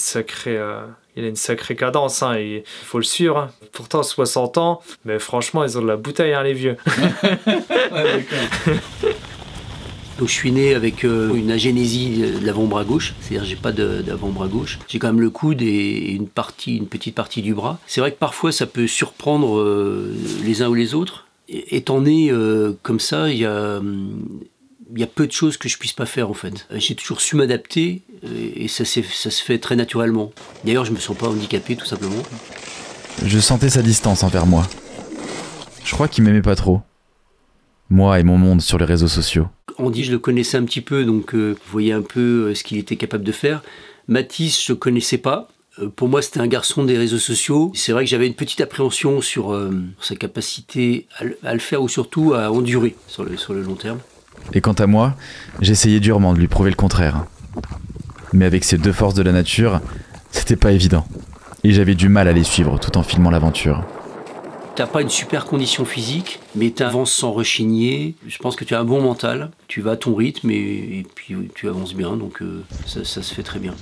sacrée cadence, hein, il faut le suivre. Hein. Pourtant, 60 ans, mais franchement, ils ont de la bouteille, hein, les vieux. Ouais, donc, je suis né avec une agénésie de l'avant-bras gauche, c'est-à-dire j'ai pas d'avant-bras gauche. J'ai quand même le coude et une petite partie du bras. C'est vrai que parfois ça peut surprendre les uns ou les autres. Étant né comme ça, il y a peu de choses que je puisse pas faire en fait. J'ai toujours su m'adapter et ça se fait très naturellement. D'ailleurs, je me sens pas handicapé tout simplement. Je sentais sa distance envers moi. Je crois qu'il m'aimait pas trop. Moi et mon monde sur les réseaux sociaux. Andy, je le connaissais un petit peu, donc je voyais un peu ce qu'il était capable de faire. Mathis, je le connaissais pas. Pour moi, c'était un garçon des réseaux sociaux. C'est vrai que j'avais une petite appréhension sur sa capacité à le faire ou surtout à endurer sur le long terme. Et quant à moi, j'essayais durement de lui prouver le contraire. Mais avec ces deux forces de la nature, c'était pas évident. Et j'avais du mal à les suivre tout en filmant l'aventure. T'as pas une super condition physique, mais tu avances sans rechigner. Je pense que tu as un bon mental, tu vas à ton rythme et puis tu avances bien, donc ça se fait très bien.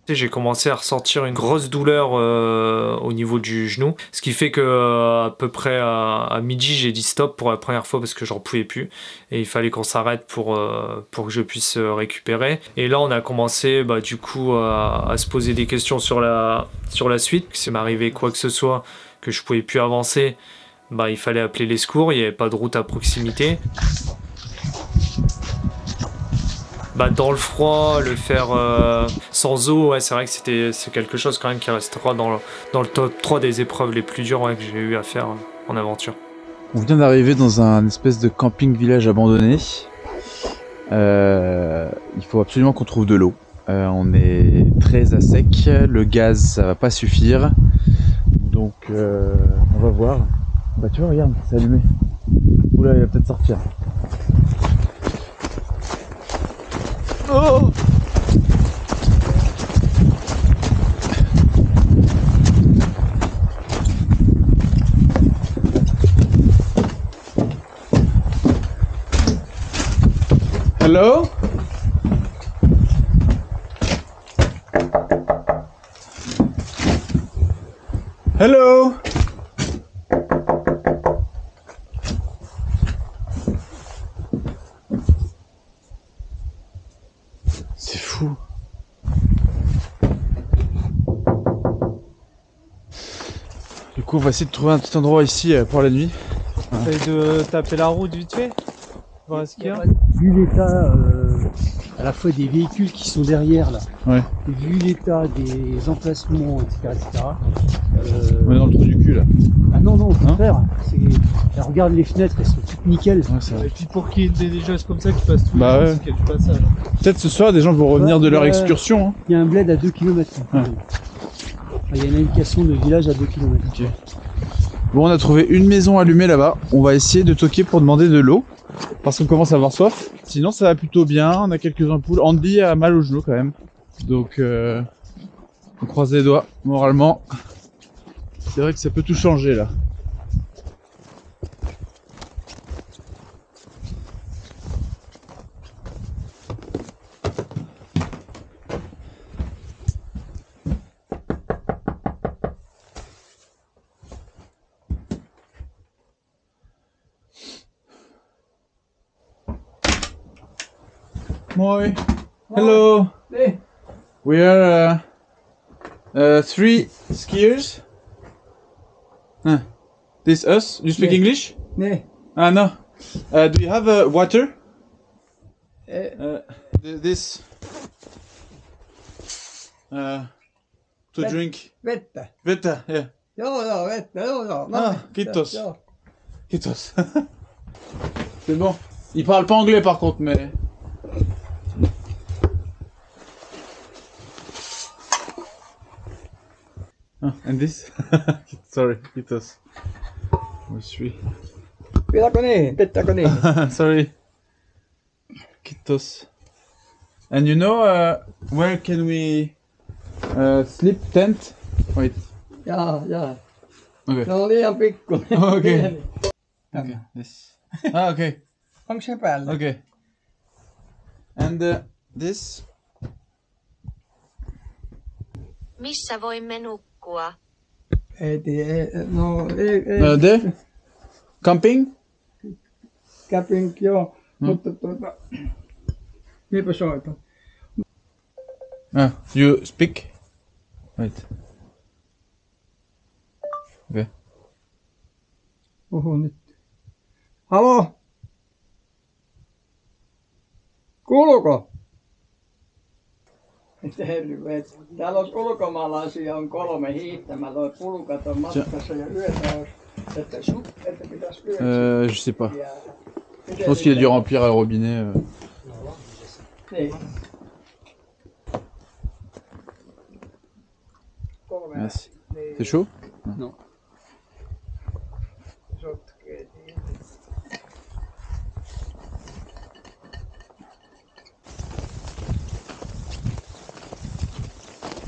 J'ai commencé à ressentir une grosse douleur au niveau du genou, ce qui fait que à peu près à midi j'ai dit stop pour la première fois parce que j'en pouvais plus et il fallait qu'on s'arrête pour que je puisse récupérer. Et là on a commencé du coup à se poser des questions sur la suite. S'il m'arrivait quoi que ce soit, que je pouvais plus avancer, il fallait appeler les secours, il n'y avait pas de route à proximité. Dans le froid, le faire sans eau, ouais, c'est vrai que c'est quelque chose quand même qui restera dans le top 3 des épreuves les plus dures que j'ai eu à faire en aventure. On vient d'arriver dans un espèce de camping village abandonné. Il faut absolument qu'on trouve de l'eau. On est très à sec, le gaz ça va pas suffire. Donc on va voir. Tu vois, regarde, c'est allumé. Oula, il va peut-être sortir. Oh! Hello? Hello? C'est fou. Du coup, on va essayer de trouver un petit endroit ici pour la nuit. Essaye de taper la route vite fait. Voir ce qu'il y a. Vu l'état à la fois des véhicules qui sont derrière là, ouais. Et vu l'état des emplacements, etc. On est dans le trou du cul là. Ah non, au contraire. Regarde les fenêtres, elles sont toutes nickel. Ouais, et puis pour qu'il y ait des nageuses comme ça qui passent tous les jours, c'est qu'il y a du passage. Peut-être ce soir, des gens vont revenir de leur excursion. Il y a un bled à 2 km. Ouais. Il y a une indication de village à 2 km. Okay. Bon, on a trouvé une maison allumée là-bas. On va essayer de toquer pour demander de l'eau. Parce qu'on commence à avoir soif. Sinon, ça va plutôt bien. On a quelques ampoules. Andy a mal au genou quand même. Donc, on croise les doigts. Moralement, c'est vrai que ça peut tout changer là. Moi. Hello. Hey. We are 3 skiers. This us? You speak English? Nee. Ah no. Do you have water? This to drink. Vettä. Vettä, yeah. Joo, vettä, joo. Ah, kiitos. Kiitos. C'est bon. Il parle pas anglais par contre, mais. Oh, and this? Sorry, kiitos. We're 3. Pettäkö niin? Sorry. Kiitos. And you know where can we sleep tent? Wait. Jaa. Okay. Se on liian pikkuinen. Okay. Okay. This. Ah, okay. Onko se päällä? Okay. And this? Missä voimme nukkua? Ei. There? Camping? Camping, joo. Mutta minäpä soitan. You speak? Wait. Okay. Oho nyt. Halo? Kuuluuko? Täällä olisi ulkomaalaisia on 3 hiihtämällä. Pulukat on matkassa ja yötä olisi. Että pitäisi yötä. Je sais pas. Je pense qu'il a dû remplir le robinet. Niin. Merci. C'est chaud? Non.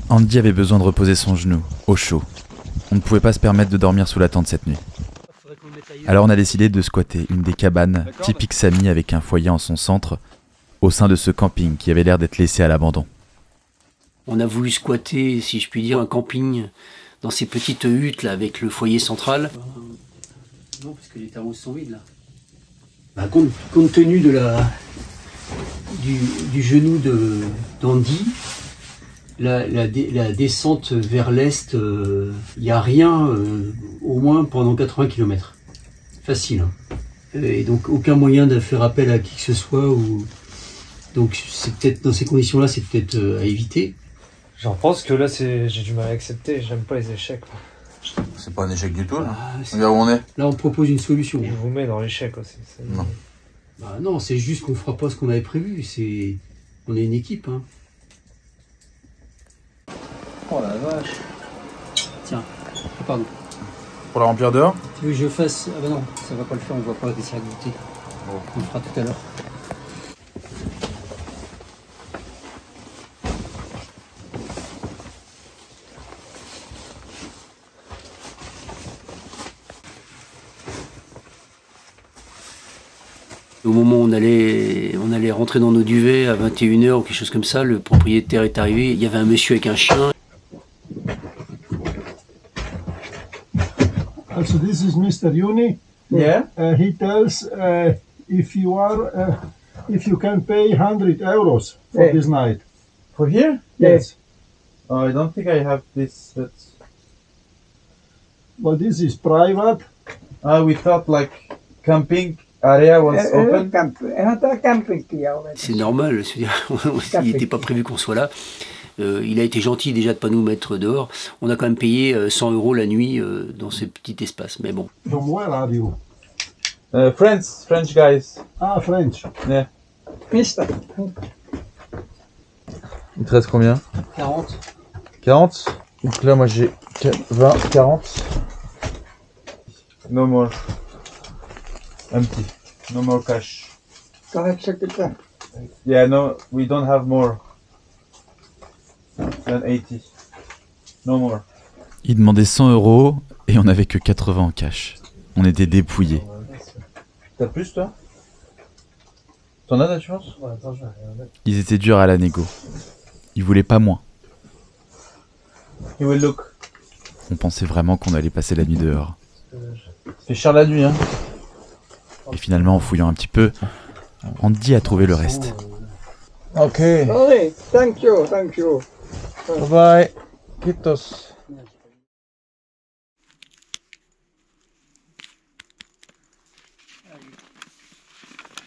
Andy avait besoin de reposer son genou, au chaud. On ne pouvait pas se permettre de dormir sous la tente cette nuit. Alors on a décidé de squatter une des cabanes typiques Sami avec un foyer en son centre, au sein de ce camping qui avait l'air d'être laissé à l'abandon. On a voulu squatter, si je puis dire, un camping dans ces petites huttes là avec le foyer central. Non, parce que les thermos sont vides là. Bah, compte tenu de du genou d'Andy, la descente vers l'est, il n'y a rien au moins pendant 80 km. Facile. Hein. Et donc aucun moyen de faire appel à qui que ce soit. Donc c'est peut-être dans ces conditions-là, c'est peut-être à éviter. J'en pense que là, j'ai du mal à accepter. J'aime pas les échecs. C'est pas un échec du tout là. Regarde où on est. Là on propose une solution. Je vous mets dans l'échec aussi. Non. Bah non, c'est juste qu'on fera pas ce qu'on avait prévu. On est une équipe. Hein. Oh la vache. Tiens, pardon. Pour la remplir dehors? Tu veux que je fasse? Ah bah non, ça va pas le faire, on voit pas des goûter. Bon. On le fera tout à l'heure. Au moment où on allait rentrer dans nos duvets à 21 h ou quelque chose comme ça, le propriétaire est arrivé, il y avait un monsieur avec un chien. Also this is Mr. Juni. Yeah. He tells if you can pay 100 euros for this night. For here? Yes. I don't think I have this. Well, this is private. We thought like camping area was open. C'est normal, il n'était pas prévu qu'on soit là. Il a été gentil déjà de ne pas nous mettre dehors. On a quand même payé 100 € la nuit dans ce petit espace, mais bon. From where are you? French guys. Ah, French. Yeah. Mister. Il te reste combien? 40. 40? Donc là moi j'ai 20, 40. No more. Empty. No more cash. Yeah, no, we don't have more than 80. No more. Il demandait 100 € et on n'avait que 80 en cash. On était dépouillés. T'as plus toi? T'en as d'assurance? Ouais, attends, je vais regarder. Ils étaient durs à la négo. Ils voulaient pas moins. He will look. On pensait vraiment qu'on allait passer la nuit dehors. C'est cher la nuit hein. Et finalement, en fouillant un petit peu, Andy a trouvé le reste. Ok. Allez, thank you, thank you. Bye bye. Kitos.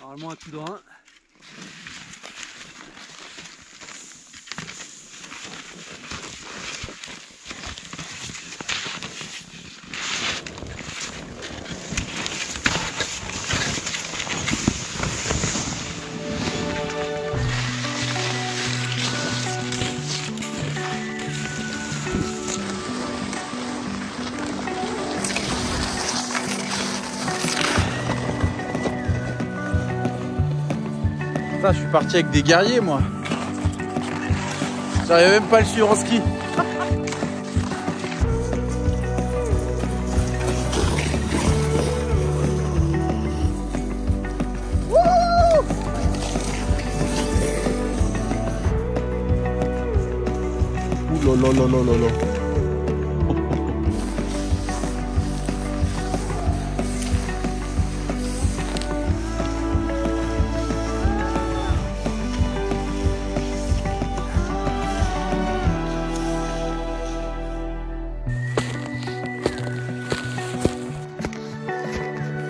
Normalement un coup de rein. Je suis parti avec des guerriers moi. J'arrivais même pas à le suivre en ski. Ouh là là là là là là.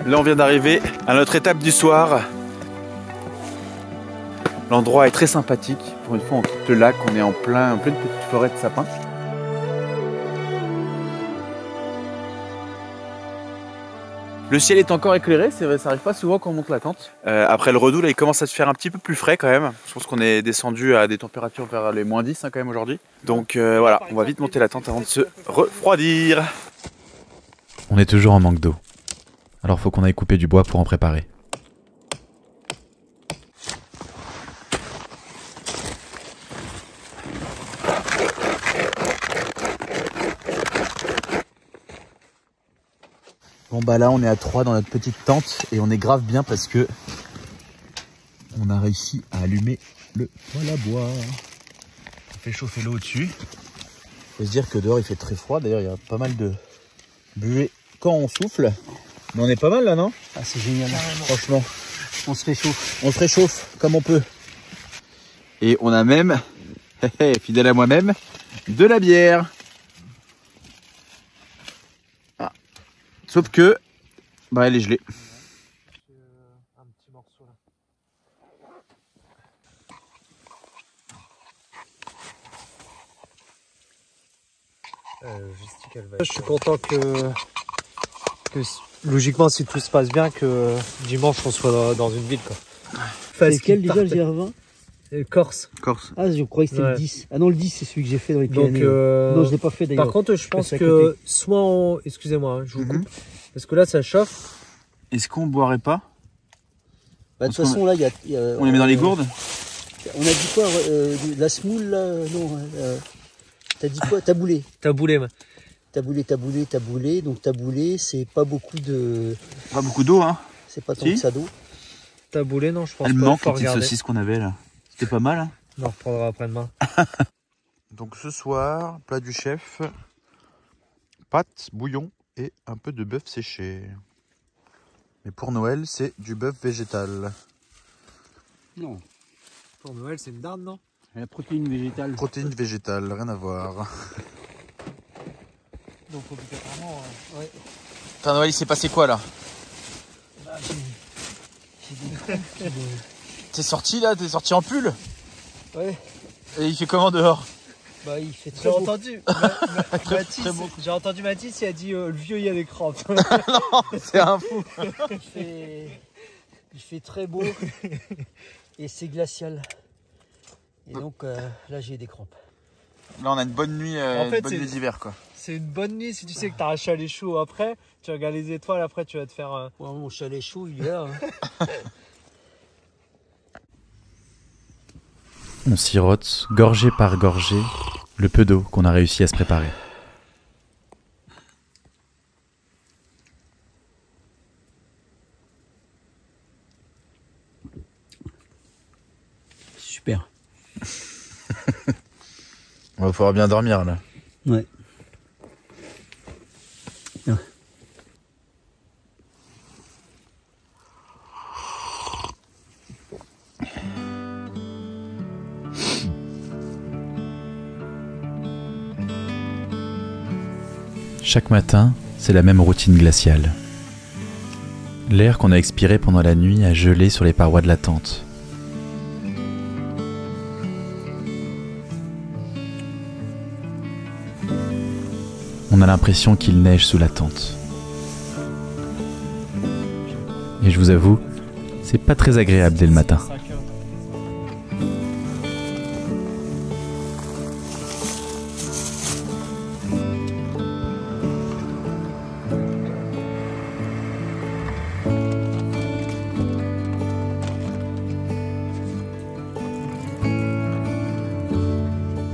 Là on vient d'arriver à notre étape du soir. L'endroit est très sympathique. Pour une fois on quitte le lac, on est en pleine petite forêt de sapins. Le ciel est encore éclairé, c'est vrai, ça arrive pas souvent quand on monte la tente. Après le redout, là, il commence à se faire un petit peu plus frais quand même. Je pense qu'on est descendu à des températures vers les moins 10 hein, quand même aujourd'hui. Donc voilà, on va vite monter la tente avant de se refroidir. On est toujours en manque d'eau. alors faut qu'on aille couper du bois pour en préparer. Bon bah là on est à 3 dans notre petite tente et on est grave bien parce que on a réussi à allumer le poêle à bois. On fait chauffer l'eau au-dessus. Faut se dire que dehors il fait très froid, d'ailleurs il y a pas mal de buée quand on souffle. Mais on est pas mal là, non? Ah, c'est génial. Franchement. On se réchauffe. On se réchauffe comme on peut. Et on a même, fidèle à moi-même, de la bière. Ah. Sauf que, bah elle est gelée. Un petit morceau là. Je suis content que logiquement, si tout se passe bien, que dimanche on soit dans une ville quoi. C'est quel déjà le GR20? Corse. Corse. Ah, je croyais que c'était le 10. Ah non, le 10 c'est celui que j'ai fait dans les Pyrénées. Donc, non, je l'ai pas fait d'ailleurs. Par contre, je pense que soit on... Excusez-moi, je vous coupe. Parce que là, ça chauffe. Est-ce qu'on boirait pas? Bah, de toute façon, là, il y a... On les met dans les gourdes? On a dit quoi? La semoule, là? Non. T'as dit quoi? Taboulé. Taboulé, ouais. Taboulé. Donc taboulé, c'est pas beaucoup de... Pas beaucoup d'eau, hein? C'est pas tant que ça d'eau. Taboulé, non, je pense pas. Elle pas. manque les petites saucisses qu'on avait là. C'était pas mal, hein? On en reprendra après-demain. Donc ce soir, plat du chef, pâtes, bouillon et un peu de bœuf séché. Mais pour Noël, c'est du bœuf végétal. Non. Pour Noël, c'est une dinde, non? La protéine végétale. Protéine végétale, rien à voir. Donc obligatoirement, ouais. Putain, Noël, il s'est passé quoi là? Bah, T'es sorti là? T'es sorti en pull? Ouais. Et il fait comment dehors? Bah il fait très beau. J'ai entendu Mathis, il a dit le vieux il y a des crampes. Non, c'est un fou. Il fait très beau et c'est glacial. Et donc là j'ai des crampes. Là on a une bonne nuit, en fait, bonne nuit d'hiver quoi. C'est une bonne nuit si tu sais que t'as un chalet chaud après, tu regardes les étoiles, après tu vas te faire... Ouais, mon chalet chaud il est là. Hein. On sirote, gorgée par gorgée, le peu d'eau qu'on a réussi à se préparer. Super. On va pouvoir bien dormir là. Ouais. Ah. Chaque matin, c'est la même routine glaciale. L'air qu'on a expiré pendant la nuit a gelé sur les parois de la tente. On a l'impression qu'il neige sous la tente. Et je vous avoue, c'est pas très agréable dès le matin.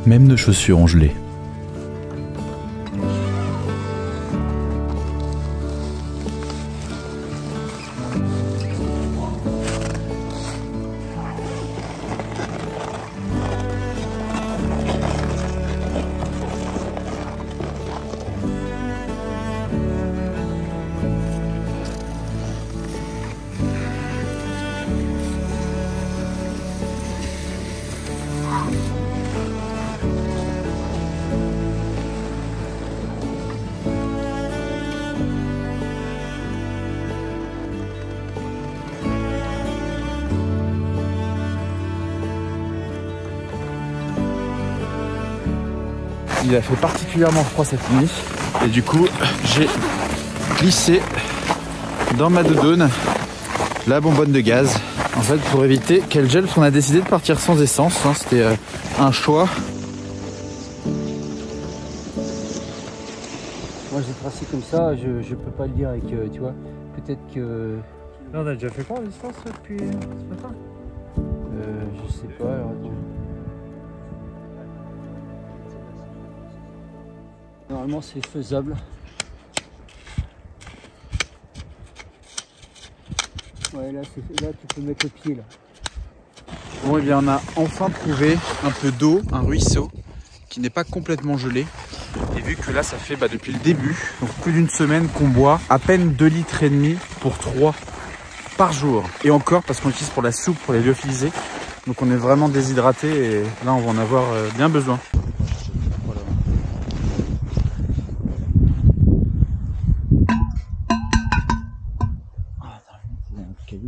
Même nos chaussures ont gelé. Il a fait particulièrement froid cette nuit et du coup j'ai glissé dans ma doudoune la bonbonne de gaz en fait pour éviter qu'elle gèle parce qu'on a décidé de partir sans essence, hein, c'était un choix. Moi j'ai tracé comme ça, je peux pas le dire avec tu vois, peut-être que... Là, on a déjà fait quoi en distance depuis ce matin? Je sais pas, alors... Normalement, c'est faisable. Ouais, là, tu peux mettre le pied, là. Bon, et bien, on a enfin trouvé un peu d'eau, un ruisseau, qui n'est pas complètement gelé. Et vu que là, ça fait depuis le début, donc plus d'une semaine qu'on boit à peine 2,5 litres pour 3 par jour. Et encore, parce qu'on l'utilise pour la soupe, pour les lyophilisés. Donc on est vraiment déshydraté et là, on va en avoir bien besoin.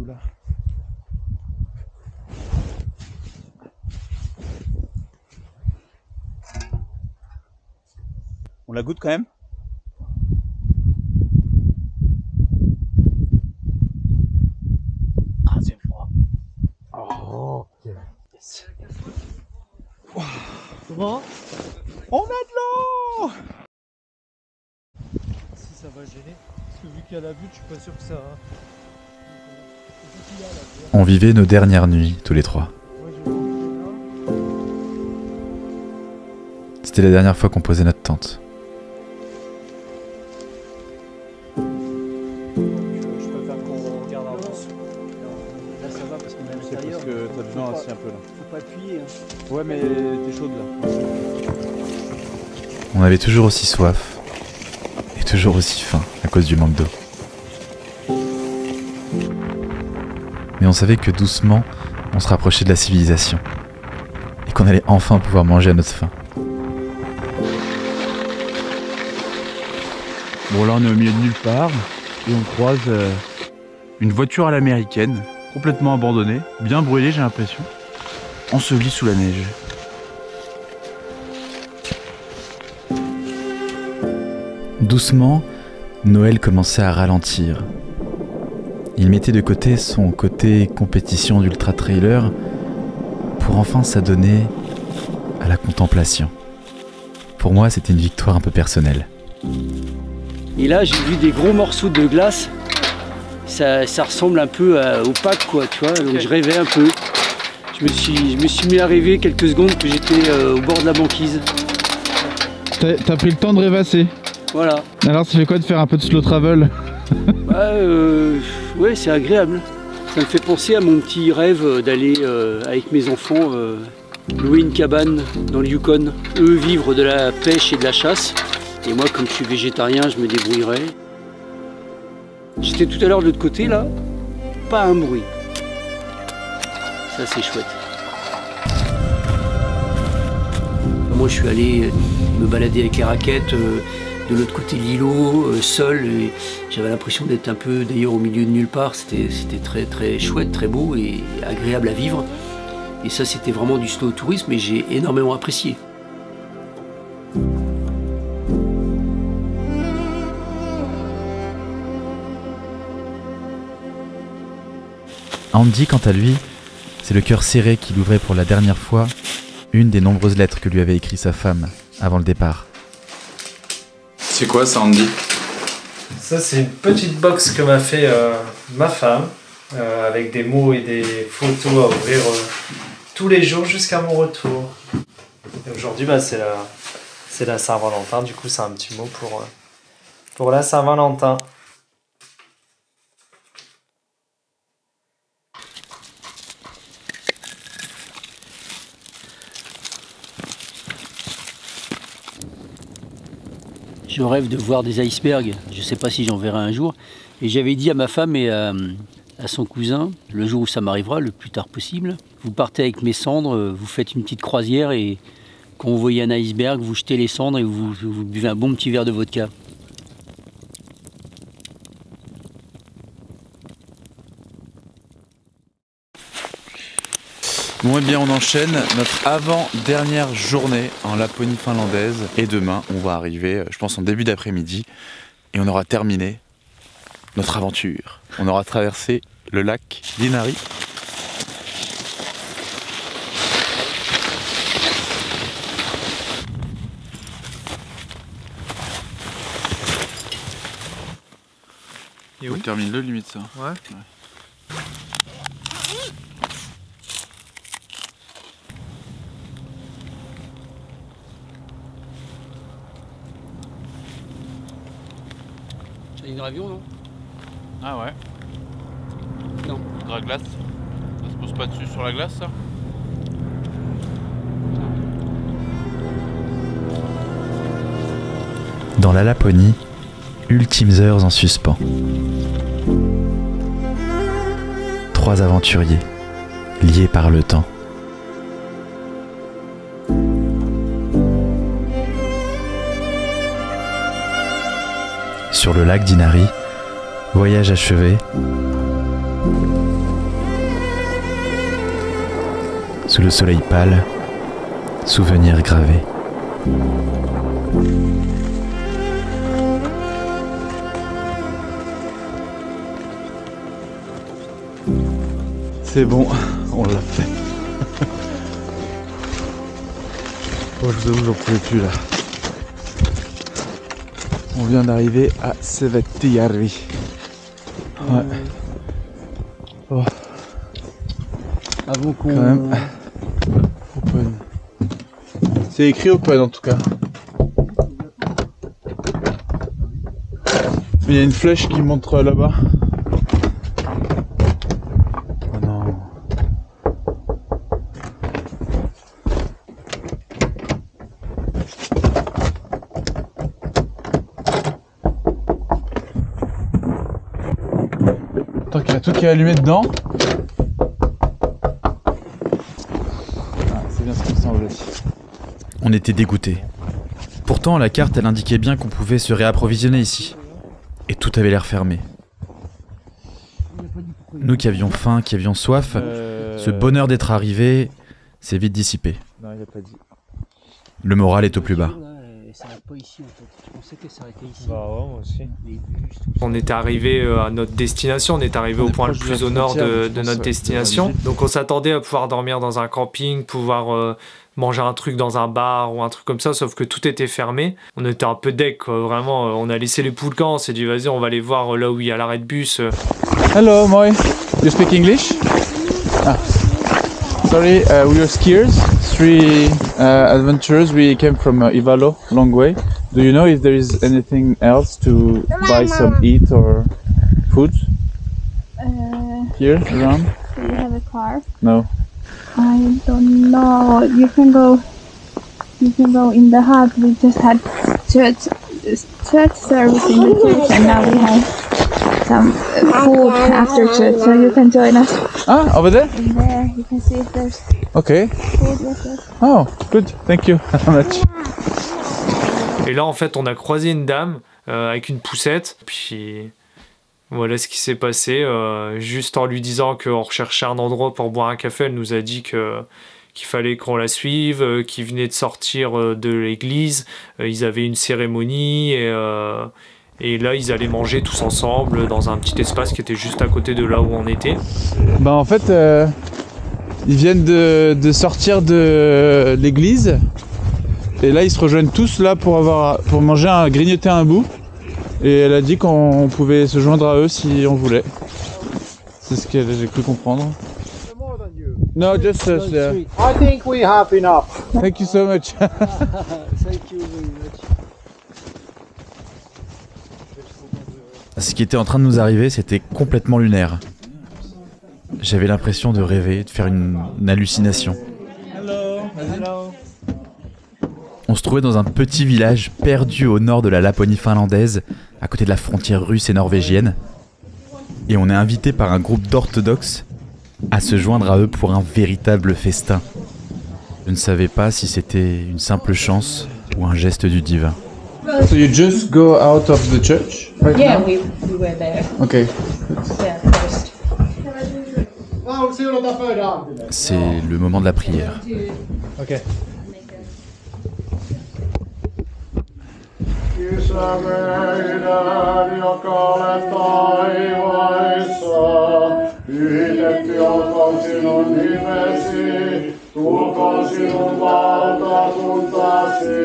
Là. On la goûte quand même. Ah, c'est froid. Oh, yes. Wow. Comment? On a de l'eau. Si ça va gêner, parce que vu qu'il y a la butte, je suis pas sûr que ça... On vivait nos dernières nuits, tous les trois. C'était la dernière fois qu'on posait notre tente. Je préfère qu'on regarde en avance. Là, ça va parce qu'on est à C'est l'intérieur. parce que t'as besoin assis un peu là. Faut pas appuyer. Hein. Ouais, mais t'es chaude là. On avait toujours aussi soif et toujours aussi faim à cause du manque d'eau. Mais on savait que doucement, on se rapprochait de la civilisation et qu'on allait enfin pouvoir manger à notre faim. Bon, là on est au milieu de nulle part et on croise une voiture à l'américaine, complètement abandonnée, bien brûlée j'ai l'impression, ensevelie sous la neige. Doucement, Noël commençait à ralentir. Il mettait de côté son côté compétition d'ultra-trailer pour enfin s'adonner à la contemplation. Pour moi, c'était une victoire un peu personnelle. Et là, j'ai vu des gros morceaux de glace. Ça ressemble un peu au Pâques, quoi, tu vois. Donc je rêvais un peu. Je me suis mis à rêver quelques secondes que j'étais au bord de la banquise. T'as pris le temps de rêvasser. Voilà. Alors, ça fait quoi de faire un peu de slow travel? Ouais, c'est agréable. Ça me fait penser à mon petit rêve d'aller avec mes enfants louer une cabane dans le Yukon. Eux vivre de la pêche et de la chasse. Et moi, comme je suis végétarien, je me débrouillerai. J'étais tout à l'heure de l'autre côté, là. Pas un bruit. Ça, c'est chouette. Moi, je suis allé me balader avec les raquettes de l'autre côté de l'îlot, seul. J'avais l'impression d'être un peu, d'ailleurs, au milieu de nulle part. C'était très, très chouette, très beau et agréable à vivre. Et ça, c'était vraiment du slow tourisme et j'ai énormément apprécié. Andy, quant à lui, c'est le cœur serré qu'il ouvrait pour la dernière fois une des nombreuses lettres que lui avait écrites sa femme avant le départ. C'est quoi ça, Andy? Ça, c'est une petite box que m'a fait ma femme, avec des mots et des photos à ouvrir tous les jours jusqu'à mon retour. Et aujourd'hui, c'est la Saint-Valentin, du coup c'est un petit mot pour la Saint-Valentin. Je rêve de voir des icebergs, je ne sais pas si j'en verrai un jour. Et j'avais dit à ma femme et à son cousin, le jour où ça m'arrivera, le plus tard possible, vous partez avec mes cendres, vous faites une petite croisière et quand vous voyez un iceberg, vous jetez les cendres et vous buvez un bon petit verre de vodka. Bon, et bien on enchaîne notre avant-dernière journée en Laponie finlandaise. Et demain, on va arriver, je pense, en début d'après-midi. Et on aura terminé notre aventure. On aura traversé le lac d'Inari. Et où? Termine-le limite ça. Ouais. C'est une avion, non? Ah ouais. Non. De la glace. Ça se pose pas dessus sur la glace ça? Dans la Laponie, ultimes heures en suspens. 3 aventuriers, liés par le temps. Sur le lac d'Inari, voyage achevé. Sous le soleil pâle, souvenirs gravés. C'est bon, on l'a fait. Oh, je vous avoue, j'en pouvais plus là. On vient d'arriver à Sevettijärvi. Ouais. Oh. Avant qu'on... Quand même. Open. C'est écrit open en tout cas. Il y a une flèche qui montre là-bas. Oh non. Tant qu'il y a tout qui est allumé dedans. C'est bien ce qui me semble aussi. On était dégoûtés. Pourtant, la carte, elle indiquait bien qu'on pouvait se réapprovisionner ici. Et tout avait l'air fermé. Nous qui avions faim, qui avions soif, ce bonheur d'être arrivés s'est vite dissipé. Non, il a pas dit. Le moral est au plus bas. Ça n'arrête pas ici en fait. Je pensais qu'elle s'arrêtait ici. Bah ouais, moi aussi. On était arrivé à notre destination, on est arrivé au point le plus au nord de notre destination. Donc on s'attendait à pouvoir dormir dans un camping, pouvoir manger un truc dans un bar ou un truc comme ça, sauf que tout était fermé. On était un peu deg, quoi. Vraiment, on a laissé les poulcans, on s'est dit vas-y, on va aller voir là où il y a l'arrêt de bus. Hello, Moy. You speak English? Ah. Sorry, we are skiers, 3 adventurers. We came from Ivalo, long way. Do you know if there is anything else to buy some eat or food here around? Do you have a car? No. I don't know. You can go in the hut. We just had church service in the church, and now we have some food after church, so you can join us. Ah, over there? In there, you can see if there's Okay. food with us. Oh, good. Thank you very much. Et là, en fait, on a croisé une dame avec une poussette. Puis voilà ce qui s'est passé. Juste en lui disant qu'on recherchait un endroit pour boire un café, elle nous a dit qu'il fallait qu'on la suive, qu'ils venaient de sortir de l'église. Ils avaient une cérémonie et là, ils allaient manger tous ensemble dans un petit espace qui était juste à côté de là où on était. Bah en fait, ils viennent de sortir de l'église. Et là, ils se rejoignent tous là pour manger, grignoter un bout. Et elle a dit qu'on pouvait se joindre à eux si on voulait. C'est ce que j'ai cru comprendre. No, just us. I think we have enough. Thank you so much. Thank you very much. Ce qui était en train de nous arriver, c'était complètement lunaire. J'avais l'impression de rêver, de faire une hallucination. On se trouvait dans un petit village perdu au nord de la Laponie finlandaise, à côté de la frontière russe et norvégienne. Et on est invité par un groupe d'orthodoxes à se joindre à eux pour un véritable festin. Je ne savais pas si c'était une simple chance ou un geste du divin. So you just go out of the church right Yeah, now? we were there. Okay. Yeah, first. C'est le moment de la prière. Ok. Isä meidän, joka olet taivaissa, pyhitetty olkoon sinun nimesi, tulkoon sinun valtakuntasi,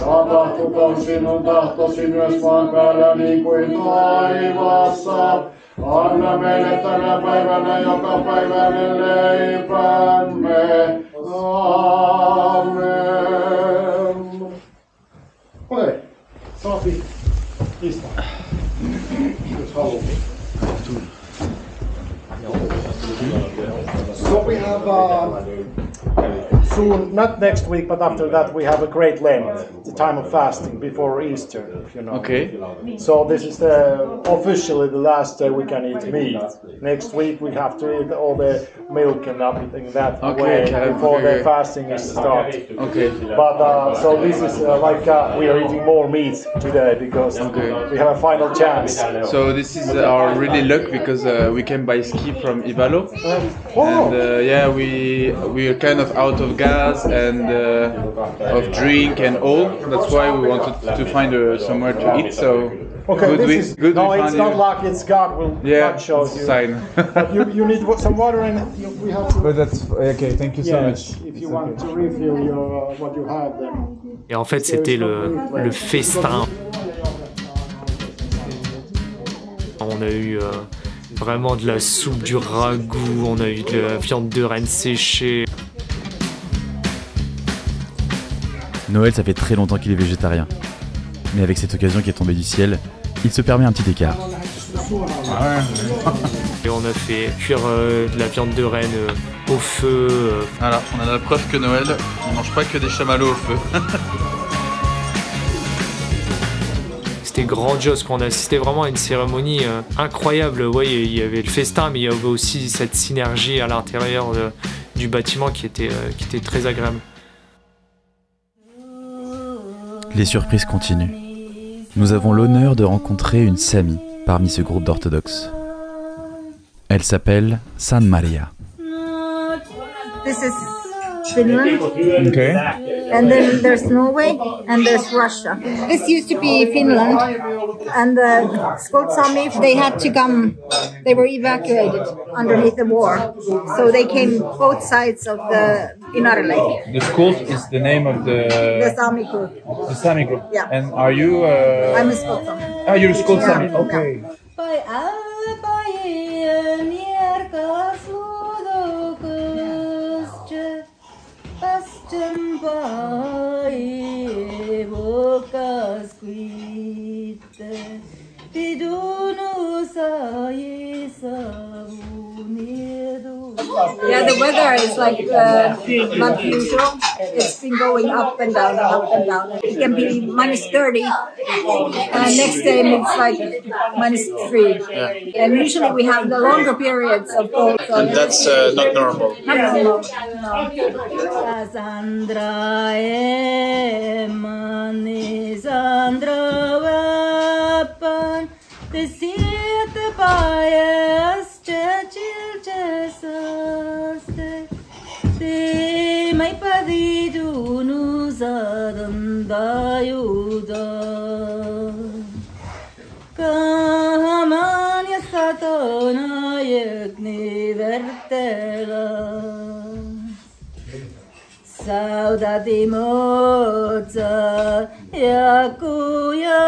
Tapahtukoon sinun tahtosi myös maan päällä niin kuin taivaassa. Anna meille tänä päivänä jokapäiväinen leipämme. Amen. Okei, saapi istua. Jos haluaa. So we have soon, not next week, but after that we have a Great Lent, the time of fasting before Easter, if you know. Okay. So this is officially the last day we can eat meat. Next week we have to eat all the milk and everything that way before the fasting is started. Okay. But so this is like we are eating more meat today because we have a final chance. So this is our really luck because we came by ski from Ivalo, and yeah, we are kind of out of gas and of drink and all. That's why we wanted to find somewhere to eat. So okay, it's not like it's God will not show you. Sign. But you need some water and we have to. But that's okay. Thank you so much. If you want to refill your what you have, then. Et en fait, c'était le festin. On a eu vraiment de la soupe, du ragoût, on a eu de la viande de renne séchée. Noël, ça fait très longtemps qu'il est végétarien. Mais avec cette occasion qui est tombée du ciel, il se permet un petit écart. Et on a fait cuire de la viande de renne au feu. Voilà, on a la preuve que Noël, on mange pas que des chamallows au feu. C'était grandiose, qu'on a assisté vraiment à une cérémonie incroyable. Ouais, il y avait le festin, mais il y avait aussi cette synergie à l'intérieur du bâtiment qui était très agréable. Les surprises continuent. Nous avons l'honneur de rencontrer une Sami parmi ce groupe d'orthodoxes. Elle s'appelle San Maria. This is Finland. Okay. And then there's Norway and there's Russia. This used to be Finland, and the Skotsami, they had to come, they were evacuated underneath the war. So they came both sides of the Inari Lake. The Skolt is the name of the Sami group. The Sami group. Yeah. And are you? I'm a Skotsami. Ah, you're a Skotsami. Okay. Yeah, the weather is like not usual. It's been going up and down, up and down. It can be -30, and next day it's like -3. Yeah. And usually we have the longer periods of cold. And that's not normal. Not normal. Saudade moza yakuyaya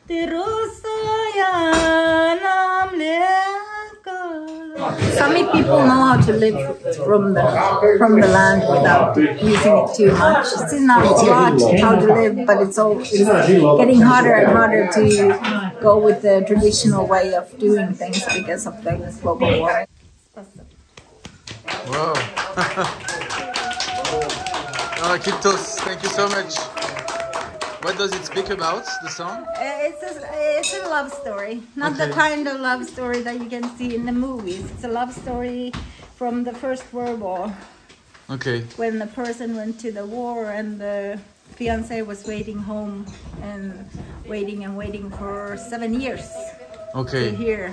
tirusaya namleka. Sami people know how to live from the land without using it too much. It's not hard how to live, but it's getting harder and harder to go with the traditional way of doing things because of the global warming. Wow. Oh, Kyptos, thank you so much. What does it speak about, the song? It's a love story. Not the kind of love story that you can see in the movies. It's a love story from the First World War. Okay. When the person went to the war and the fiancé was waiting home and waiting for 7 years. Okay. To hear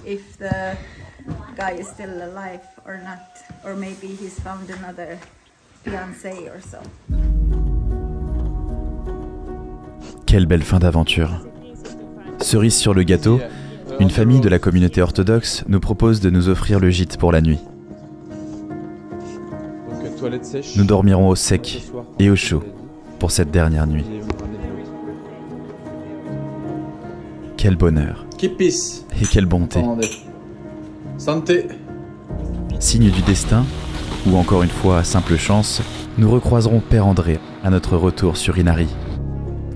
if the guy is still alive or not. Or maybe he's found another fiancé or so. Quelle belle fin d'aventure. Cerise sur le gâteau, une famille de la communauté orthodoxe nous propose de nous offrir le gîte pour la nuit. Donc, toilette sèche. Nous dormirons au sec et au chaud, pour cette dernière nuit. Quel bonheur. Kipis. Et quelle bonté. Santé. Signe du destin, ou encore une fois simple chance, nous recroiserons Père André à notre retour sur Inari,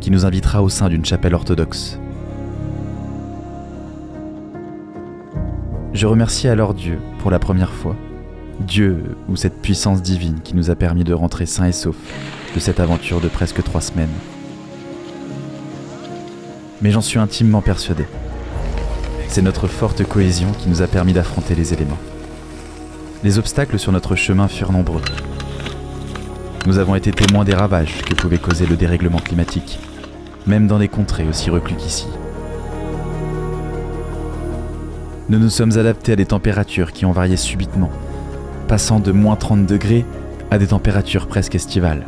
qui nous invitera au sein d'une chapelle orthodoxe. Je remercie alors Dieu pour la première fois. Dieu ou cette puissance divine qui nous a permis de rentrer sains et saufs de cette aventure de presque 3 semaines. Mais j'en suis intimement persuadé. C'est notre forte cohésion qui nous a permis d'affronter les éléments. Les obstacles sur notre chemin furent nombreux. Nous avons été témoins des ravages que pouvait causer le dérèglement climatique, même dans des contrées aussi reclus qu'ici. Nous nous sommes adaptés à des températures qui ont varié subitement, passant de moins 30 degrés à des températures presque estivales.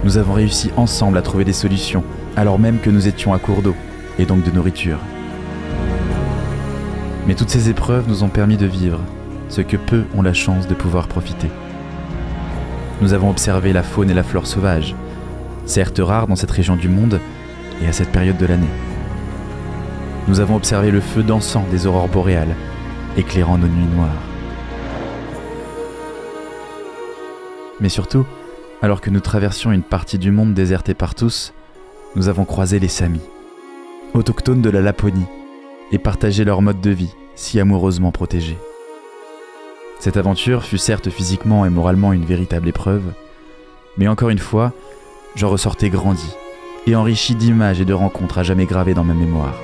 Nous avons réussi ensemble à trouver des solutions, alors même que nous étions à court d'eau, et donc de nourriture. Mais toutes ces épreuves nous ont permis de vivre, ce que peu ont la chance de pouvoir profiter. Nous avons observé la faune et la flore sauvages, certes rares dans cette région du monde et à cette période de l'année. Nous avons observé le feu dansant des aurores boréales, éclairant nos nuits noires. Mais surtout, alors que nous traversions une partie du monde désertée par tous, nous avons croisé les Samis, autochtones de la Laponie, et partagé leur mode de vie, si amoureusement protégé. Cette aventure fut certes physiquement et moralement une véritable épreuve, mais encore une fois, j'en ressortais grandi, et enrichi d'images et de rencontres à jamais gravées dans ma mémoire.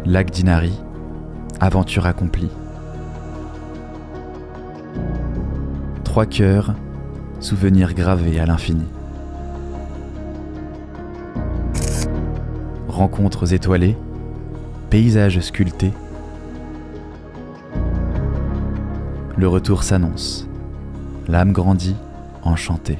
Lac d'Inari, aventure accomplie. 3 cœurs, souvenirs gravés à l'infini. Rencontres étoilées, paysages sculptés. Le retour s'annonce, l'âme grandit, enchantée.